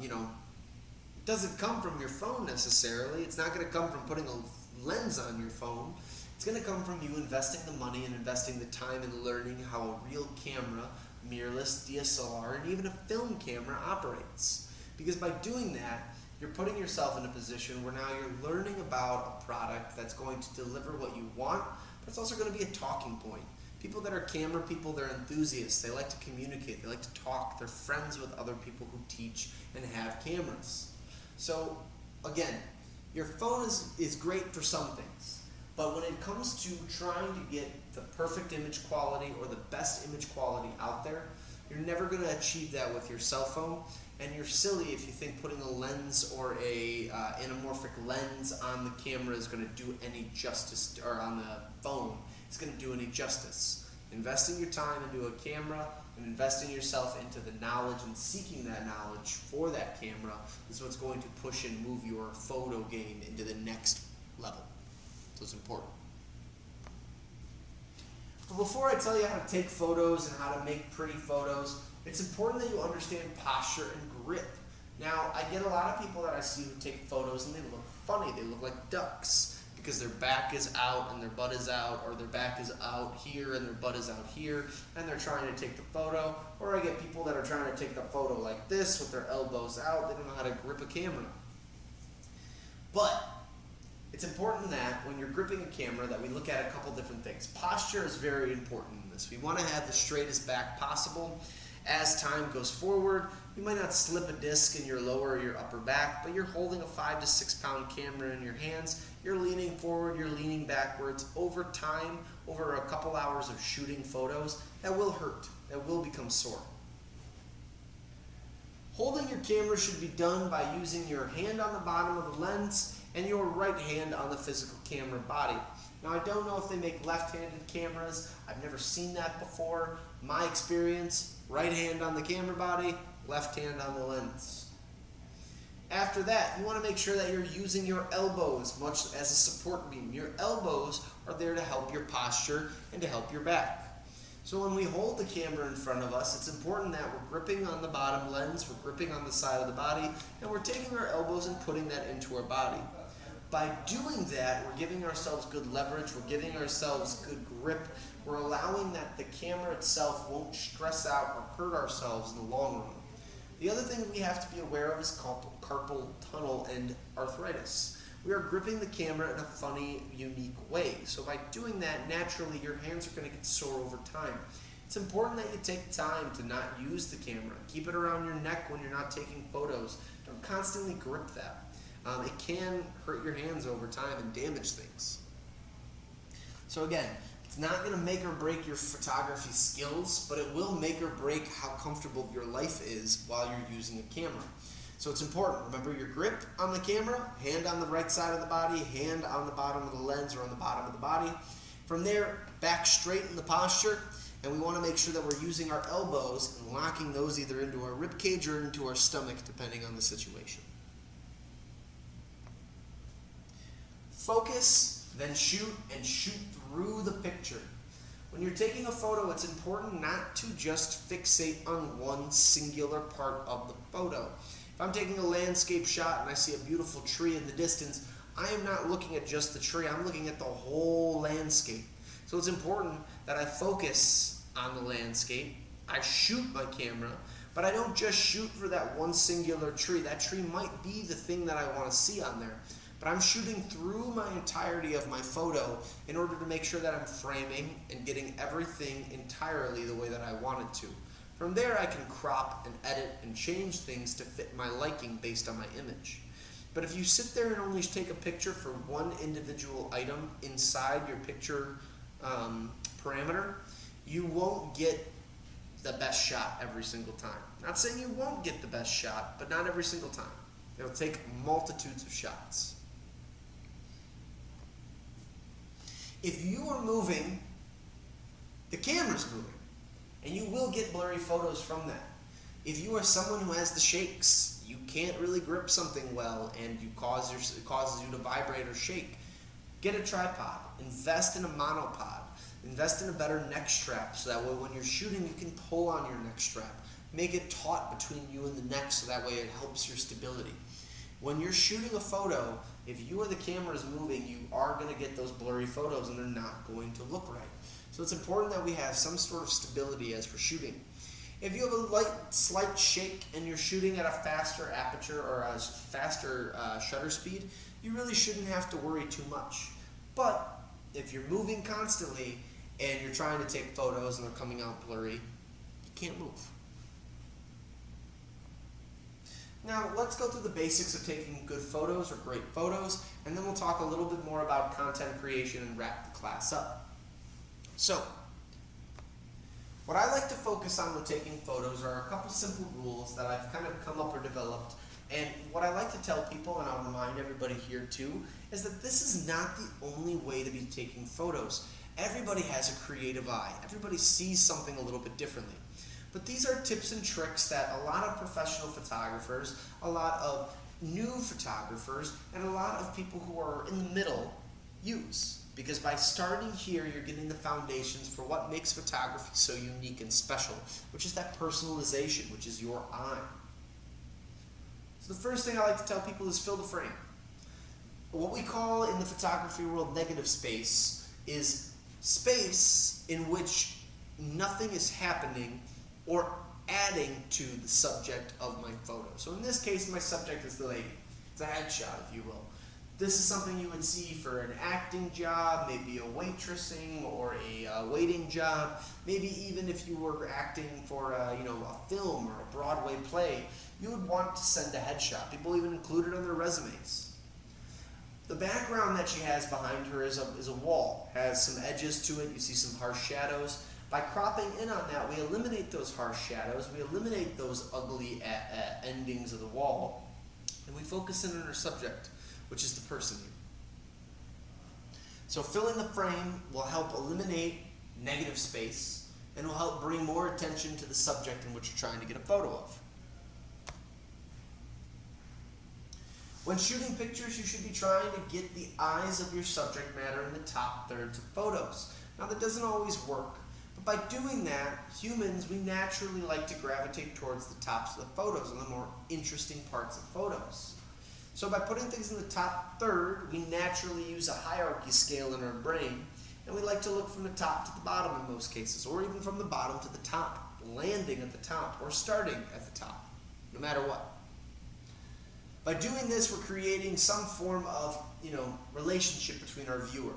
it doesn't come from your phone necessarily. It's not going to come from putting a lens on your phone. It's going to come from you investing the money and investing the time in learning how a real camera, mirrorless, DSLR, and even a film camera operates. Because by doing that, you're putting yourself in a position where now you're learning about a product that's going to deliver what you want, but it's also going to be a talking point. People that are camera people, they're enthusiasts. They like to communicate. They like to talk. They're friends with other people who teach and have cameras. So, again, your phone is great for some things, but when it comes to trying to get the perfect image quality or the best image quality out there, you're never going to achieve that with your cell phone, and you're silly if you think putting a lens or a anamorphic lens on the camera is going to do any justice, or on the phone, it's going to do any justice. Investing your time into a camera and investing yourself into the knowledge and seeking that knowledge for that camera is what's going to push and move your photo game into the next level. So it's important. But before I tell you how to take photos and how to make pretty photos, it's important that you understand posture and grip. Now, I get a lot of people that I see who take photos and they look funny. They look like ducks because their back is out and their butt is out, or their back is out here and their butt is out here, and they're trying to take the photo. Or I get people that are trying to take the photo like this with their elbows out. They don't know how to grip a camera. But it's important that when you're gripping a camera that we look at a couple different things. Posture is very important in this. We want to have the straightest back possible. As time goes forward, you might not slip a disc in your lower or your upper back, but you're holding a 5 to 6 pound camera in your hands. You're leaning forward, you're leaning backwards. Over time, over a couple hours of shooting photos, that will hurt. That will become sore. Holding your camera should be done by using your hand on the bottom of the lens and your right hand on the physical camera body. Now, I don't know if they make left-handed cameras. I've never seen that before. My experience, right hand on the camera body, left hand on the lens. After that, you want to make sure that you're using your elbows much as a support beam. Your elbows are there to help your posture and to help your back. So when we hold the camera in front of us, it's important that we're gripping on the bottom lens, we're gripping on the side of the body, and we're taking our elbows and putting that into our body. By doing that, we're giving ourselves good leverage, we're giving ourselves good grip, we're allowing that the camera itself won't stress out or hurt ourselves in the long run. The other thing we have to be aware of is carpal tunnel and arthritis. We are gripping the camera in a funny, unique way. So by doing that, naturally your hands are going to get sore over time. It's important that you take time to not use the camera. Keep it around your neck when you're not taking photos. Don't constantly grip that. It can hurt your hands over time and damage things. So again, it's not going to make or break your photography skills, but it will make or break how comfortable your life is while you're using a camera. So it's important. Remember your grip on the camera, hand on the right side of the body, hand on the bottom of the lens or on the bottom of the body. From there, back straight in the posture, and we want to make sure that we're using our elbows and locking those either into our rib cage or into our stomach, depending on the situation. Focus, then shoot, and shoot through the picture. When you're taking a photo, it's important not to just fixate on one singular part of the photo. If I'm taking a landscape shot and I see a beautiful tree in the distance, I am not looking at just the tree, I'm looking at the whole landscape. So it's important that I focus on the landscape, I shoot my camera, but I don't just shoot for that one singular tree. That tree might be the thing that I want to see on there. But I'm shooting through my entirety of my photo in order to make sure that I'm framing and getting everything entirely the way that I want it to. From there I can crop and edit and change things to fit my liking based on my image. But if you sit there and only take a picture for one individual item inside your picture parameter, you won't get the best shot every single time. Not saying you won't get the best shot, but not every single time. It'll take multitudes of shots. If you are moving, the camera's moving, and you will get blurry photos from that. If you are someone who has the shakes, you can't really grip something well, and it causes you to vibrate or shake, get a tripod, invest in a monopod, invest in a better neck strap, so that way when you're shooting you can pull on your neck strap. Make it taut between you and the neck so that way it helps your stability. When you're shooting a photo, if you or the camera is moving, you are going to get those blurry photos and they're not going to look right. So it's important that we have some sort of stability as we're shooting. If you have a slight shake and you're shooting at a faster aperture or a faster shutter speed, you really shouldn't have to worry too much. But if you're moving constantly and you're trying to take photos and they're coming out blurry, you can't move. Now let's go through the basics of taking good photos or great photos, and then we'll talk a little bit more about content creation and wrap the class up. So, what I like to focus on when taking photos are a couple simple rules that I've kind of come up or developed. And what I like to tell people, and I'll remind everybody here too, is that this is not the only way to be taking photos. Everybody has a creative eye. Everybody sees something a little bit differently. But these are tips and tricks that a lot of professional photographers, a lot of new photographers, and a lot of people who are in the middle use. Because by starting here, you're getting the foundations for what makes photography so unique and special, which is that personalization, which is your eye. So the first thing I like to tell people is fill the frame. What we call in the photography world negative space is space in which nothing is happening or adding to the subject of my photo. So in this case, my subject is the lady. It's a headshot, if you will. This is something you would see for an acting job, maybe a waitressing or a waiting job, maybe even if you were acting for a film or a Broadway play, you would want to send a headshot. People even include it on their resumes. The background that she has behind her is a wall, has some edges to it, you see some harsh shadows. By cropping in on that, we eliminate those harsh shadows, we eliminate those ugly endings of the wall, and we focus in on our subject, which is the person here. So filling the frame will help eliminate negative space and will help bring more attention to the subject in which you're trying to get a photo of. When shooting pictures, you should be trying to get the eyes of your subject matter in the top thirds of photos. Now that doesn't always work. But by doing that, humans, we naturally like to gravitate towards the tops of the photos and the more interesting parts of photos. So by putting things in the top third, we naturally use a hierarchy scale in our brain, and we like to look from the top to the bottom in most cases, or even from the bottom to the top, landing at the top, or starting at the top, no matter what. By doing this, we're creating some form of, relationship between our viewer.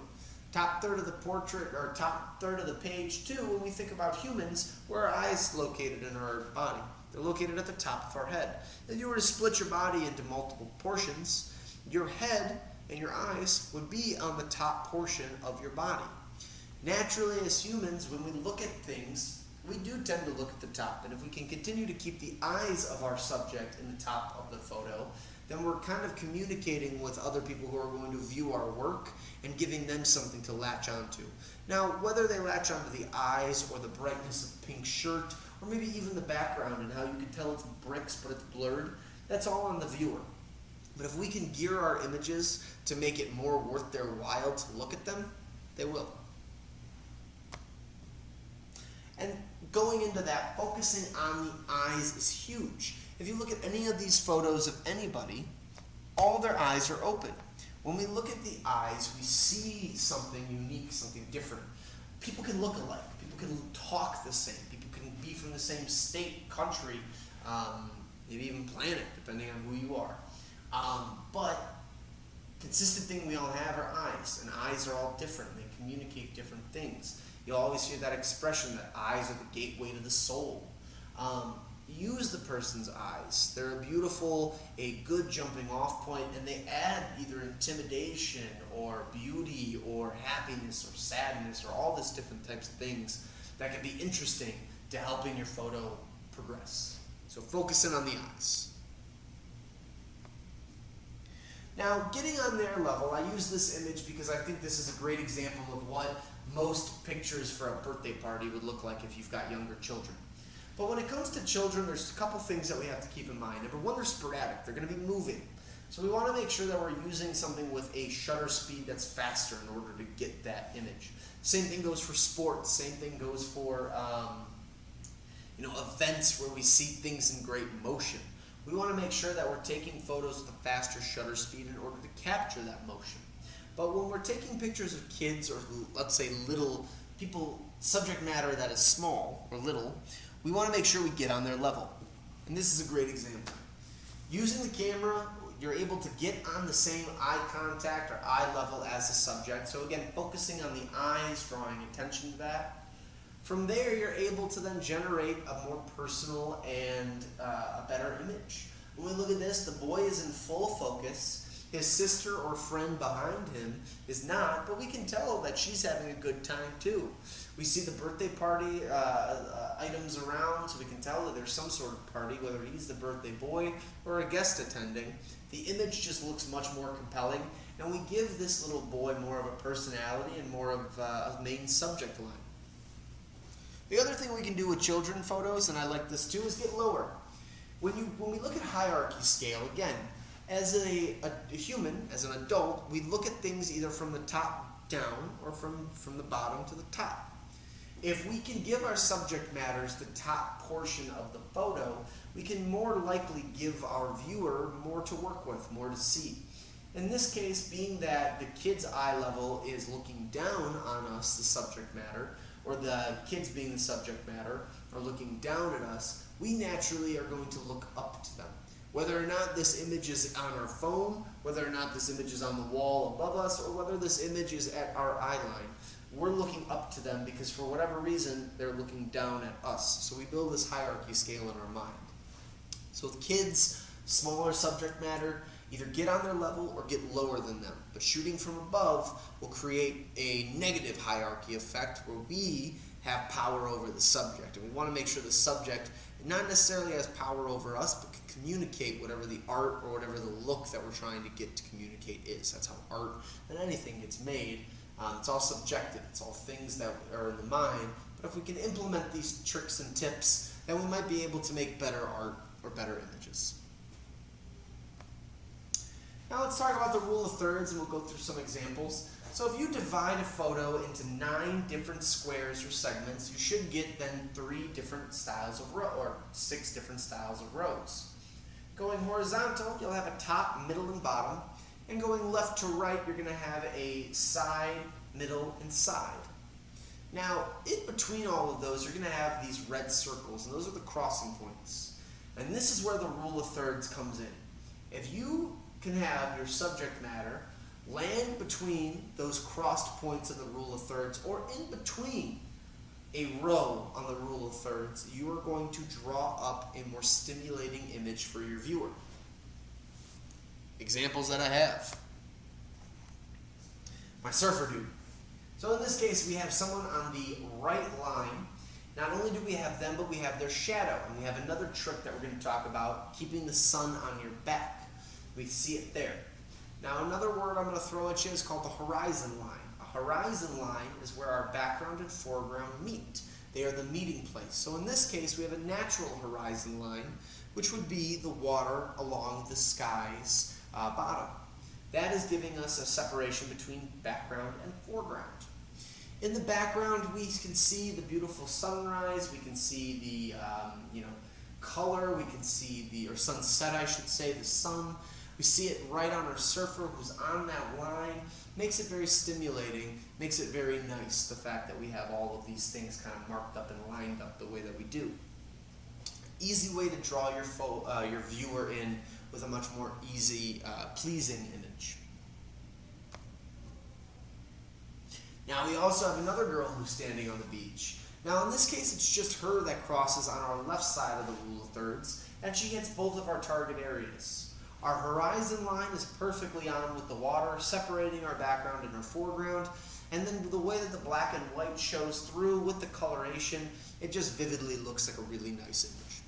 Top third of the portrait, or top third of the page too, when we think about humans, where are our eyes located in our body? They're located at the top of our head. If you were to split your body into multiple portions, your head and your eyes would be on the top portion of your body. Naturally, as humans, when we look at things, we do tend to look at the top, and if we can continue to keep the eyes of our subject in the top of the photo, then we're kind of communicating with other people who are going to view our work and giving them something to latch onto. Now, whether they latch onto the eyes or the brightness of the pink shirt, or maybe even the background and how you can tell it's bricks but it's blurred, that's all on the viewer. But if we can gear our images to make it more worth their while to look at them, they will. And going into that, focusing on the eyes is huge. If you look at any of these photos of anybody, all their eyes are open. When we look at the eyes, we see something unique, something different. People can look alike. People can talk the same. People can be from the same state, country, maybe even planet, depending on who you are. But consistent thing we all have are eyes, and eyes are all different. They communicate different things. You'll always hear that expression that eyes are the gateway to the soul. Use the person's eyes. They're a good jumping off point, and they add either intimidation or beauty or happiness or sadness or all these different types of things that can be interesting to helping your photo progress. So focus in on the eyes. Now, getting on their level, I use this image because I think this is a great example of what most pictures for a birthday party would look like if you've got younger children. But when it comes to children, there's a couple things that we have to keep in mind. Number one, they're sporadic. They're going to be moving. So we want to make sure that we're using something with a shutter speed that's faster in order to get that image. Same thing goes for sports. Same thing goes for events where we see things in great motion. We want to make sure that we're taking photos with a faster shutter speed in order to capture that motion. But when we're taking pictures of kids or, let's say, little people, subject matter that is small or little, we want to make sure we get on their level. And this is a great example. Using the camera, you're able to get on the same eye contact or eye level as the subject. So again, focusing on the eyes, drawing attention to that. From there, you're able to then generate a more personal and a better image. When we look at this, the boy is in full focus. His sister or friend behind him is not, but we can tell that she's having a good time too. We see the birthday party items around, so we can tell that there's some sort of party, whether he's the birthday boy or a guest attending. The image just looks much more compelling, and we give this little boy more of a personality and more of a main subject line. The other thing we can do with children photos, and I like this too, is get lower. When we look at hierarchy scale, again, as a human, as an adult, we look at things either from the top down or from the bottom to the top. If we can give our subject matters the top portion of the photo, we can more likely give our viewer more to work with, more to see. In this case, being that the kid's eye level is looking down on us, the subject matter, or the kids being the subject matter are looking down at us, we naturally are going to look up to them. Whether or not this image is on our phone, whether or not this image is on the wall above us, or whether this image is at our eye line, we're looking up to them because for whatever reason, they're looking down at us. So we build this hierarchy scale in our mind. So with kids, smaller subject matter, either get on their level or get lower than them. But shooting from above will create a negative hierarchy effect where we have power over the subject. And we want to make sure the subject not necessarily has power over us, but can communicate whatever the art or whatever the look that we're trying to get to communicate is. That's how art and anything gets made. It's all subjective. It's all things that are in the mind. But if we can implement these tricks and tips, then we might be able to make better art or better images. Now let's talk about the rule of thirds, and we'll go through some examples. So if you divide a photo into 9 different squares or segments, you should get then 3 different styles of row, or 6 different styles of rows. Going horizontal, you'll have a top, middle, and bottom. And going left to right, you're going to have a side, middle, and side. Now, in between all of those, you're going to have these red circles, and those are the crossing points. And this is where the rule of thirds comes in. If you can have your subject matter land between those crossed points of the rule of thirds, or in between a row on the rule of thirds, you are going to draw up a more stimulating image for your viewer. Examples that I have. My surfer dude. So in this case, we have someone on the right line, Not only do we have them, but we have their shadow. And we have another trick that we're going to talk about, keeping the sun on your back. We see it there. Now another word I'm going to throw at you is called the horizon line. A horizon line is where our background and foreground meet. They are the meeting place. So in this case, we have a natural horizon line, which would be the water along the sky's bottom. That is giving us a separation between background and foreground. In the background, we can see the beautiful sunrise. We can see the color. We can see or sunset, I should say, the sun. We see it right on our surfer who's on that line. Makes it very stimulating. Makes it very nice, the fact that we have all of these things kind of marked up and lined up the way that we do. Easy way to draw your viewer in with a much more easy, pleasing image. Now we also have another girl who's standing on the beach. Now in this case, it's just her that crosses on our left side of the rule of thirds, and she hits both of our target areas. Our horizon line is perfectly on with the water, separating our background and our foreground, and then the way that the black and white shows through with the coloration, it just vividly looks like a really nice image.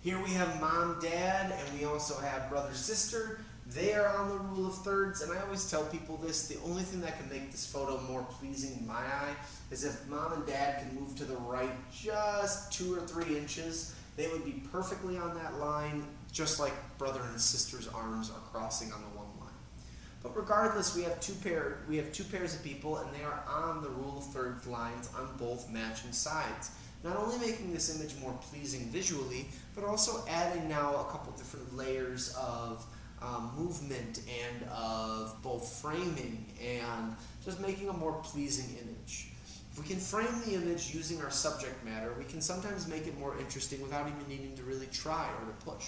Here we have mom, dad, and we also have brother, sister. They are on the rule of thirds, and I always tell people this, the only thing that can make this photo more pleasing in my eye is if mom and dad can move to the right just 2 or 3 inches, they would be perfectly on that line, just like brother and sister's arms are crossing on the one line. But regardless, we have two pairs of people, and they are on the rule of thirds lines on both matching sides. Not only making this image more pleasing visually, but also adding now a couple different layers of movement and of both framing and just making a more pleasing image. If we can frame the image using our subject matter, we can sometimes make it more interesting without even needing to really try or to push.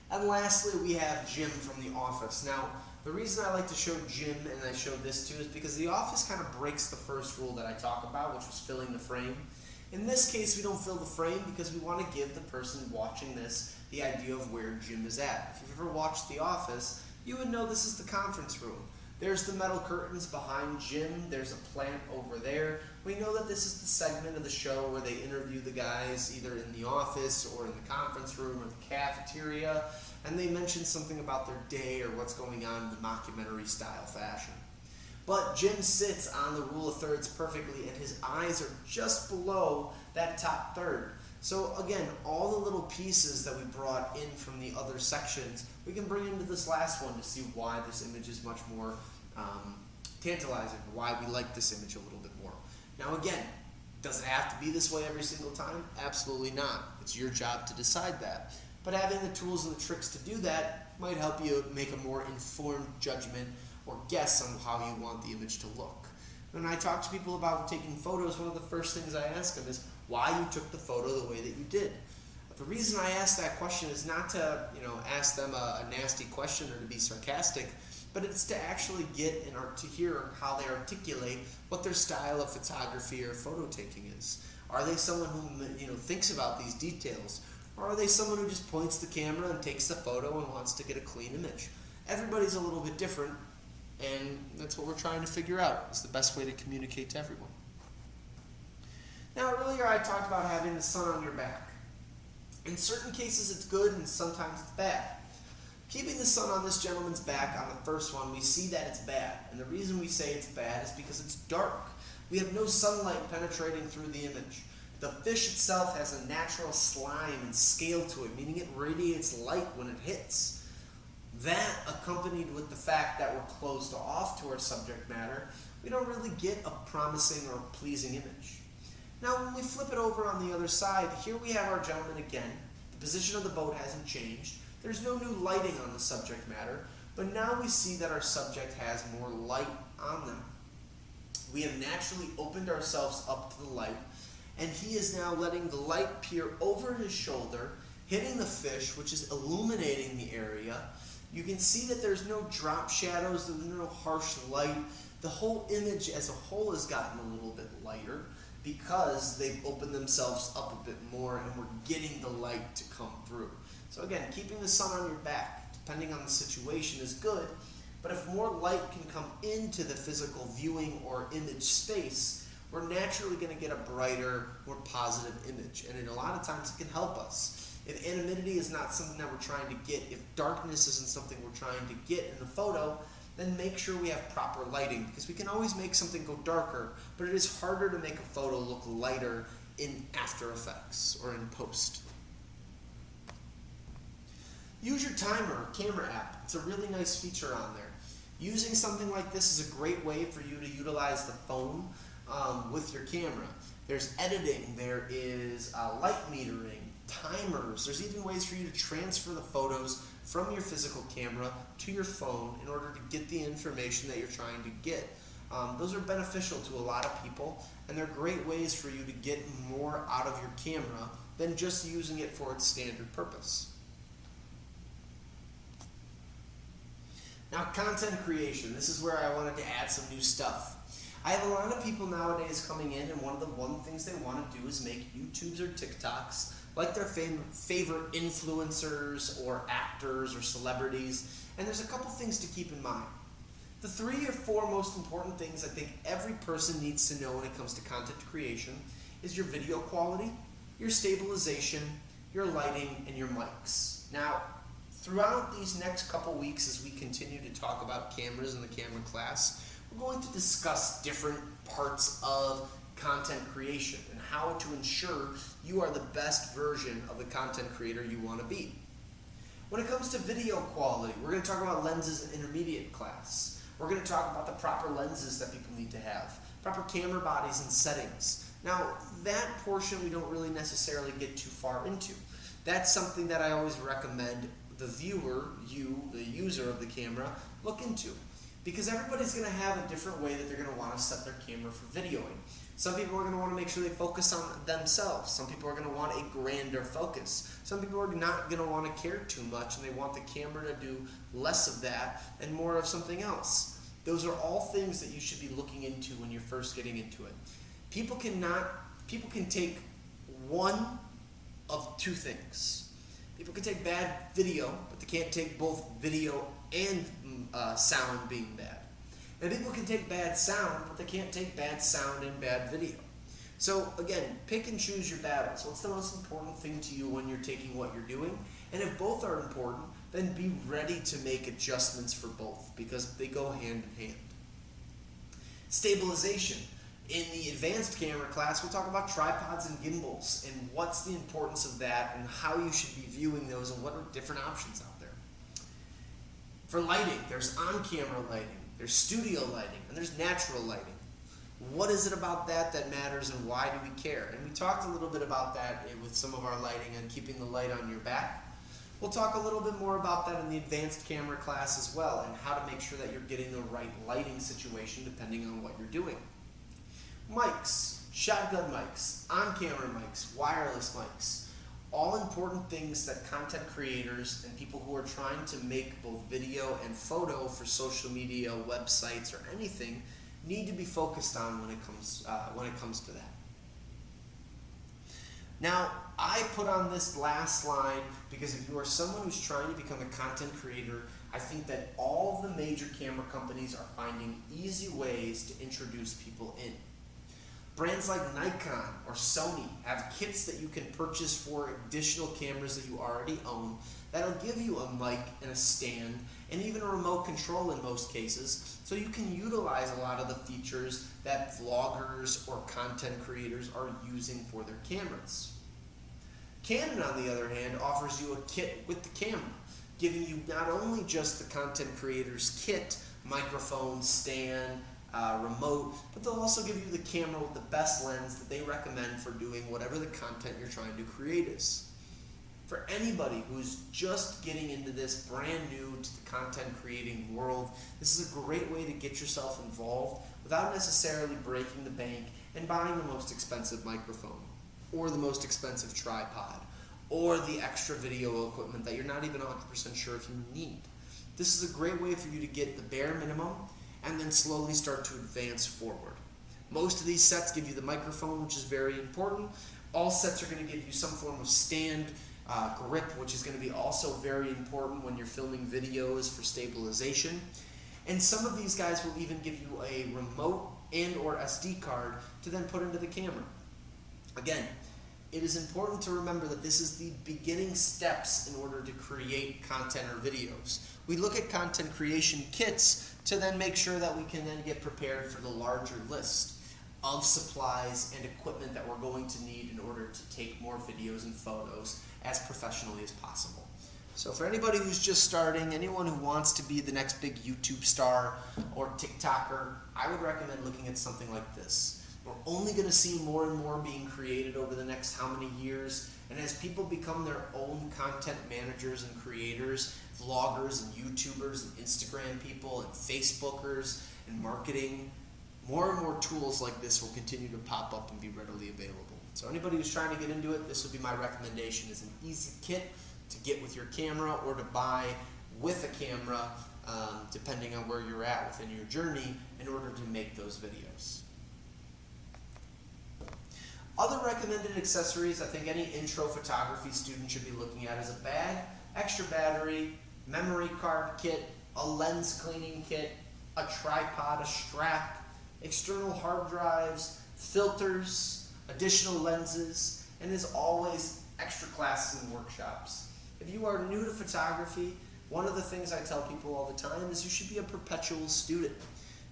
And lastly, we have Jim from The Office. Now, the reason I like to show Jim, and I showed this too, is because The Office kind of breaks the first rule that I talk about, which was filling the frame. In this case, we don't fill the frame because we want to give the person watching this the idea of where Jim is at. If you've ever watched The Office, you would know this is the conference room. There's the metal curtains behind Jim. There's a plant over there. We know that this is the segment of the show where they interview the guys either in the office or in the conference room or the cafeteria, and they mention something about their day or what's going on in the mockumentary style fashion. But Jim sits on the rule of thirds perfectly, and his eyes are just below that top third. So again, all the little pieces that we brought in from the other sections, we can bring into this last one to see why this image is much more tantalizing, or why we like this image a little bit more. Now again, does it have to be this way every single time? Absolutely not. It's your job to decide that. But having the tools and the tricks to do that might help you make a more informed judgment or guess on how you want the image to look. When I talk to people about taking photos, one of the first things I ask them is why you took the photo the way that you did. The reason I ask that question is not to, ask them a nasty question or to be sarcastic, but it's to actually get to hear how they articulate what their style of photography or photo taking is. Are they someone who thinks about these details, or are they someone who just points the camera and takes the photo and wants to get a clean image? Everybody's a little bit different, and that's what we're trying to figure out. It's the best way to communicate to everyone. Now earlier I talked about having the sun on your back. In certain cases it's good and sometimes it's bad. Keeping the sun on this gentleman's back on the first one, we see that it's bad. And the reason we say it's bad is because it's dark. We have no sunlight penetrating through the image. The fish itself has a natural slime and scale to it, meaning it radiates light when it hits. That, accompanied with the fact that we're closed off to our subject matter, we don't really get a promising or pleasing image. Now when we flip it over on the other side, here we have our gentleman again. The position of the boat hasn't changed. There's no new lighting on the subject matter, but now we see that our subject has more light on them. We have naturally opened ourselves up to the light, and he is now letting the light peer over his shoulder, hitting the fish, which is illuminating the area. You can see that there's no drop shadows, there's no harsh light. The whole image as a whole has gotten a little bit lighter because they've opened themselves up a bit more and we're getting the light to come through. So again, keeping the sun on your back, depending on the situation, is good, But if more light can come into the physical viewing or image space, we're naturally going to get a brighter, more positive image. And a lot of times it can help us. If anonymity is not something that we're trying to get, if darkness isn't something we're trying to get in the photo, then make sure we have proper lighting, because we can always make something go darker, but it is harder to make a photo look lighter in After Effects or in post. Use your timer camera app. It's a really nice feature on there. Using something like this is a great way for you to utilize the phone with your camera. There's editing, there is light metering, timers. There's even ways for you to transfer the photos from your physical camera to your phone in order to get the information that you're trying to get. Those are beneficial to a lot of people, and they're great ways for you to get more out of your camera than just using it for its standard purpose. Now, content creation. This is where I wanted to add some new stuff. I have a lot of people nowadays coming in, and one of the things they want to do is make YouTubes or TikToks like their favorite influencers or actors or celebrities. And there's a couple things to keep in mind. The 3 or 4 most important things I think every person needs to know when it comes to content creation is your video quality, your stabilization, your lighting, and your mics. Now, throughout these next couple weeks as we continue to talk about cameras in the camera class, we're going to discuss different parts of content creation and how to ensure you are the best version of the content creator you want to be. When it comes to video quality, we're going to talk about lenses in intermediate class. We're going to talk about the proper lenses that people need to have, proper camera bodies and settings. Now, that portion we don't really necessarily get too far into. That's something that I always recommend the viewer, you, the user of the camera, look into. Because everybody's going to have a different way that they're going to want to set their camera for videoing. Some people are going to want to make sure they focus on themselves. Some people are going to want a grander focus. Some people are not going to want to care too much, and they want the camera to do less of that and more of something else. Those are all things that you should be looking into when you're first getting into it. People can take one of 2 things. People can take bad video, but they can't take both video and sound being bad. And people can take bad sound, but they can't take bad sound and bad video. So again, pick and choose your battles. What's the most important thing to you when you're taking what you're doing? And if both are important, then be ready to make adjustments for both, because they go hand in hand. Stabilization. In the advanced camera class, we'll talk about tripods and gimbals and what's the importance of that and how you should be viewing those and what are different options out there. For lighting, there's on-camera lighting, there's studio lighting, and there's natural lighting. What is it about that that matters, and why do we care? And we talked a little bit about that with some of our lighting and keeping the light on your back. We'll talk a little bit more about that in the advanced camera class as well, and how to make sure that you're getting the right lighting situation depending on what you're doing. Mics, shotgun mics, on-camera mics, wireless mics, all important things that content creators and people who are trying to make both video and photo for social media, websites, or anything need to be focused on when it comes to that. Now, I put on this last slide because if you are someone who's trying to become a content creator, I think that all the major camera companies are finding easy ways to introduce people in. Brands like Nikon or Sony have kits that you can purchase for additional cameras that you already own that'll give you a mic and a stand and even a remote control in most cases, so you can utilize a lot of the features that vloggers or content creators are using for their cameras. Canon, on the other hand, offers you a kit with the camera, giving you not only just the content creator's kit, microphone, stand, remote, but they'll also give you the camera with the best lens that they recommend for doing whatever the content you're trying to create is. For anybody who's just getting into this brand new to the content creating world, this is a great way to get yourself involved without necessarily breaking the bank and buying the most expensive microphone or the most expensive tripod or the extra video equipment that you're not even 100% sure if you need. This is a great way for you to get the bare minimum and then slowly start to advance forward. Most of these sets give you the microphone, which is very important. All sets are going to give you some form of stand, grip, which is going to be also very important when you're filming videos for stabilization. And some of these guys will even give you a remote and or SD card to then put into the camera. Again, it is important to remember that this is the beginning steps in order to create content or videos. We look at content creation kits to then make sure that we can then get prepared for the larger list of supplies and equipment that we're going to need in order to take more videos and photos as professionally as possible. So for anybody who's just starting, anyone who wants to be the next big YouTube star or TikToker, I would recommend looking at something like this. We're only going to see more and more being created over the next how many years, and as people become their own content managers and creators, vloggers and YouTubers and Instagram people and Facebookers and marketing, more and more tools like this will continue to pop up and be readily available. So anybody who's trying to get into it, this would be my recommendation. Is an easy kit to get with your camera or to buy with a camera, depending on where you're at within your journey, in order to make those videos. Other recommended accessories I think any intro photography student should be looking at is a bag, extra battery, memory card kit, a lens cleaning kit, a tripod, a strap, external hard drives, filters, additional lenses, and as always, extra classes and workshops. If you are new to photography, one of the things I tell people all the time is you should be a perpetual student.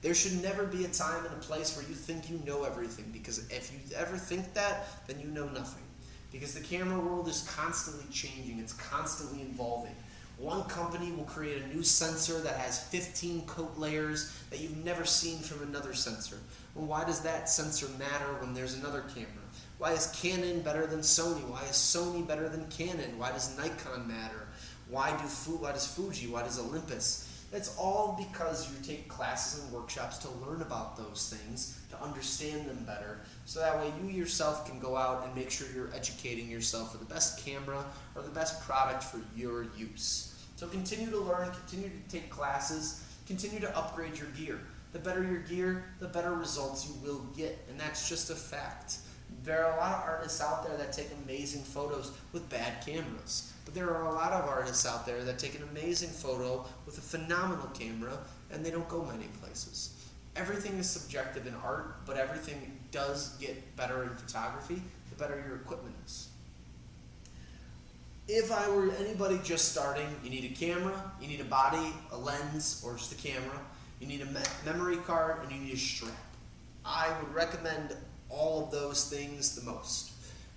There should never be a time and a place where you think you know everything, because if you ever think that, then you know nothing. Because the camera world is constantly changing, it's constantly evolving. One company will create a new sensor that has 15 coat layers that you've never seen from another sensor. Well, why does that sensor matter when there's another camera? Why is Canon better than Sony? Why is Sony better than Canon? Why does Nikon matter? Why does Fuji? Why does Olympus? That's all because you take classes and workshops to learn about those things, to understand them better, so that way you yourself can go out and make sure you're educating yourself for the best camera or the best product for your use. So continue to learn, continue to take classes, continue to upgrade your gear. The better your gear, the better results you will get, and that's just a fact. There are a lot of artists out there that take amazing photos with bad cameras. But there are a lot of artists out there that take an amazing photo with a phenomenal camera and they don't go many places. Everything is subjective in art, but everything does get better in photography the better your equipment is. If I were anybody just starting, you need a camera, you need a body, a lens, or just a camera, you need a memory card, and you need a strap. I would recommend all of those things the most.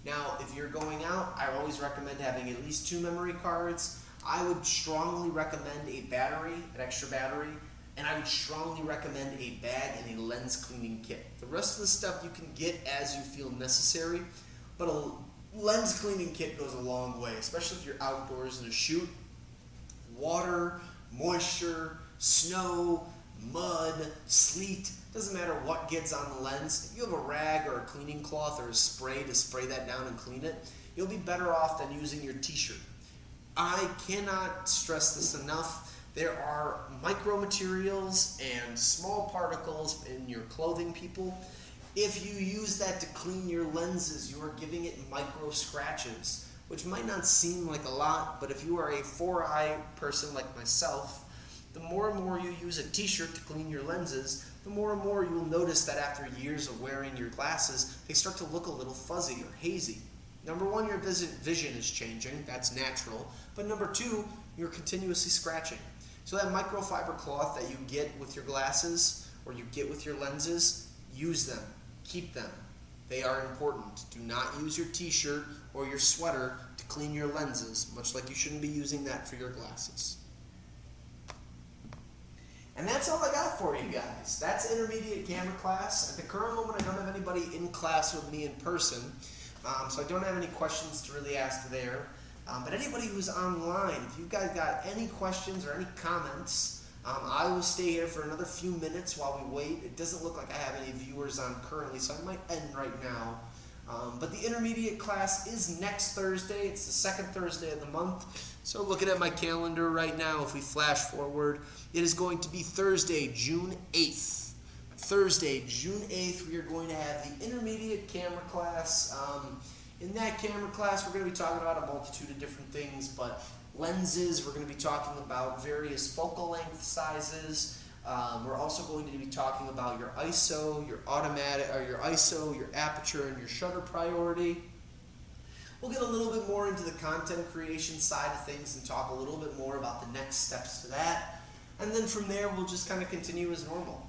Now, if you're going out, I always recommend having at least 2 memory cards. I would strongly recommend a battery, an extra battery, and I would strongly recommend a bag and a lens cleaning kit. The rest of the stuff you can get as you feel necessary, but a lens cleaning kit goes a long way, especially if you're outdoors in a shoot. Water, moisture, snow, mud, sleet, doesn't matter what gets on the lens. If you have a rag or a cleaning cloth or a spray to spray that down and clean it, you'll be better off than using your t-shirt. I cannot stress this enough. There are micromaterials and small particles in your clothing, people. If you use that to clean your lenses, you are giving it micro scratches, which might not seem like a lot, but if you are a 4-eye person like myself, the more and more you use a t-shirt to clean your lenses, the more and more you will notice that after years of wearing your glasses, they start to look a little fuzzy or hazy. Number one, your vision is changing, that's natural, but number two, you're continuously scratching. So that microfiber cloth that you get with your glasses or you get with your lenses, use them, keep them. They are important. Do not use your t-shirt or your sweater to clean your lenses, much like you shouldn't be using that for your glasses. And that's all I got for you guys. That's intermediate camera class. At the current moment, I don't have anybody in class with me in person, so I don't have any questions to really ask there. But anybody who's online, if you guys got any questions or any comments, I will stay here for another few minutes while we wait. It doesn't look like I have any viewers on currently, so I might end right now. But the intermediate class is next Thursday. It's the second Thursday of the month. So looking at my calendar right now, if we flash forward, it is going to be Thursday, June 8th. Thursday, June 8th, we are going to have the intermediate camera class. In that camera class, we're going to be talking about a multitude of different things, but lenses, we're going to be talking about various focal length sizes, We're also going to be talking about your ISO, your automatic, or your ISO, your aperture, and your shutter priority. We'll get a little bit more into the content creation side of things and talk a little bit more about the next steps to that. And then from there, we'll just kind of continue as normal.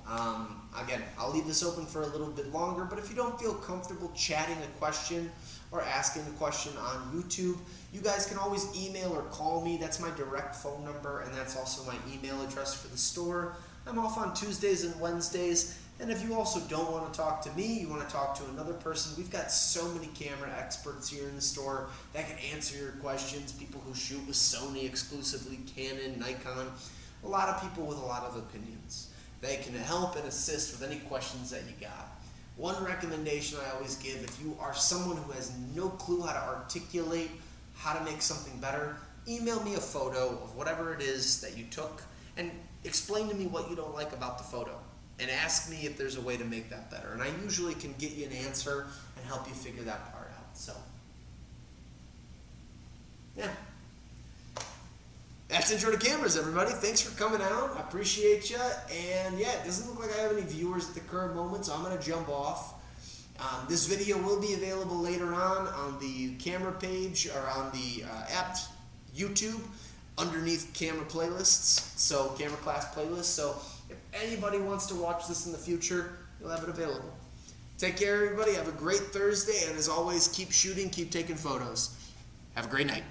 Again, I'll leave this open for a little bit longer, but if you don't feel comfortable chatting a question or asking a question on YouTube, you guys can always email or call me. That's my direct phone number, and that's also my email address for the store. I'm off on Tuesdays and Wednesdays, and if you also don't want to talk to me, you want to talk to another person, we've got so many camera experts here in the store that can answer your questions. People who shoot with Sony exclusively, Canon, Nikon, a lot of people with a lot of opinions. They can help and assist with any questions that you got. One recommendation I always give, if you are someone who has no clue how to articulate how to make something better, email me a photo of whatever it is that you took and explain to me what you don't like about the photo and ask me if there's a way to make that better. And I usually can get you an answer and help you figure that part out. So, yeah. That's Intro to Cameras, everybody. Thanks for coming out. I appreciate you. And yeah, it doesn't look like I have any viewers at the current moment, so I'm going to jump off. This video will be available later on the camera page or on the app YouTube underneath camera playlists, so camera class playlists. So if anybody wants to watch this in the future, you'll have it available. Take care, everybody. Have a great Thursday, and as always, keep shooting, keep taking photos. Have a great night.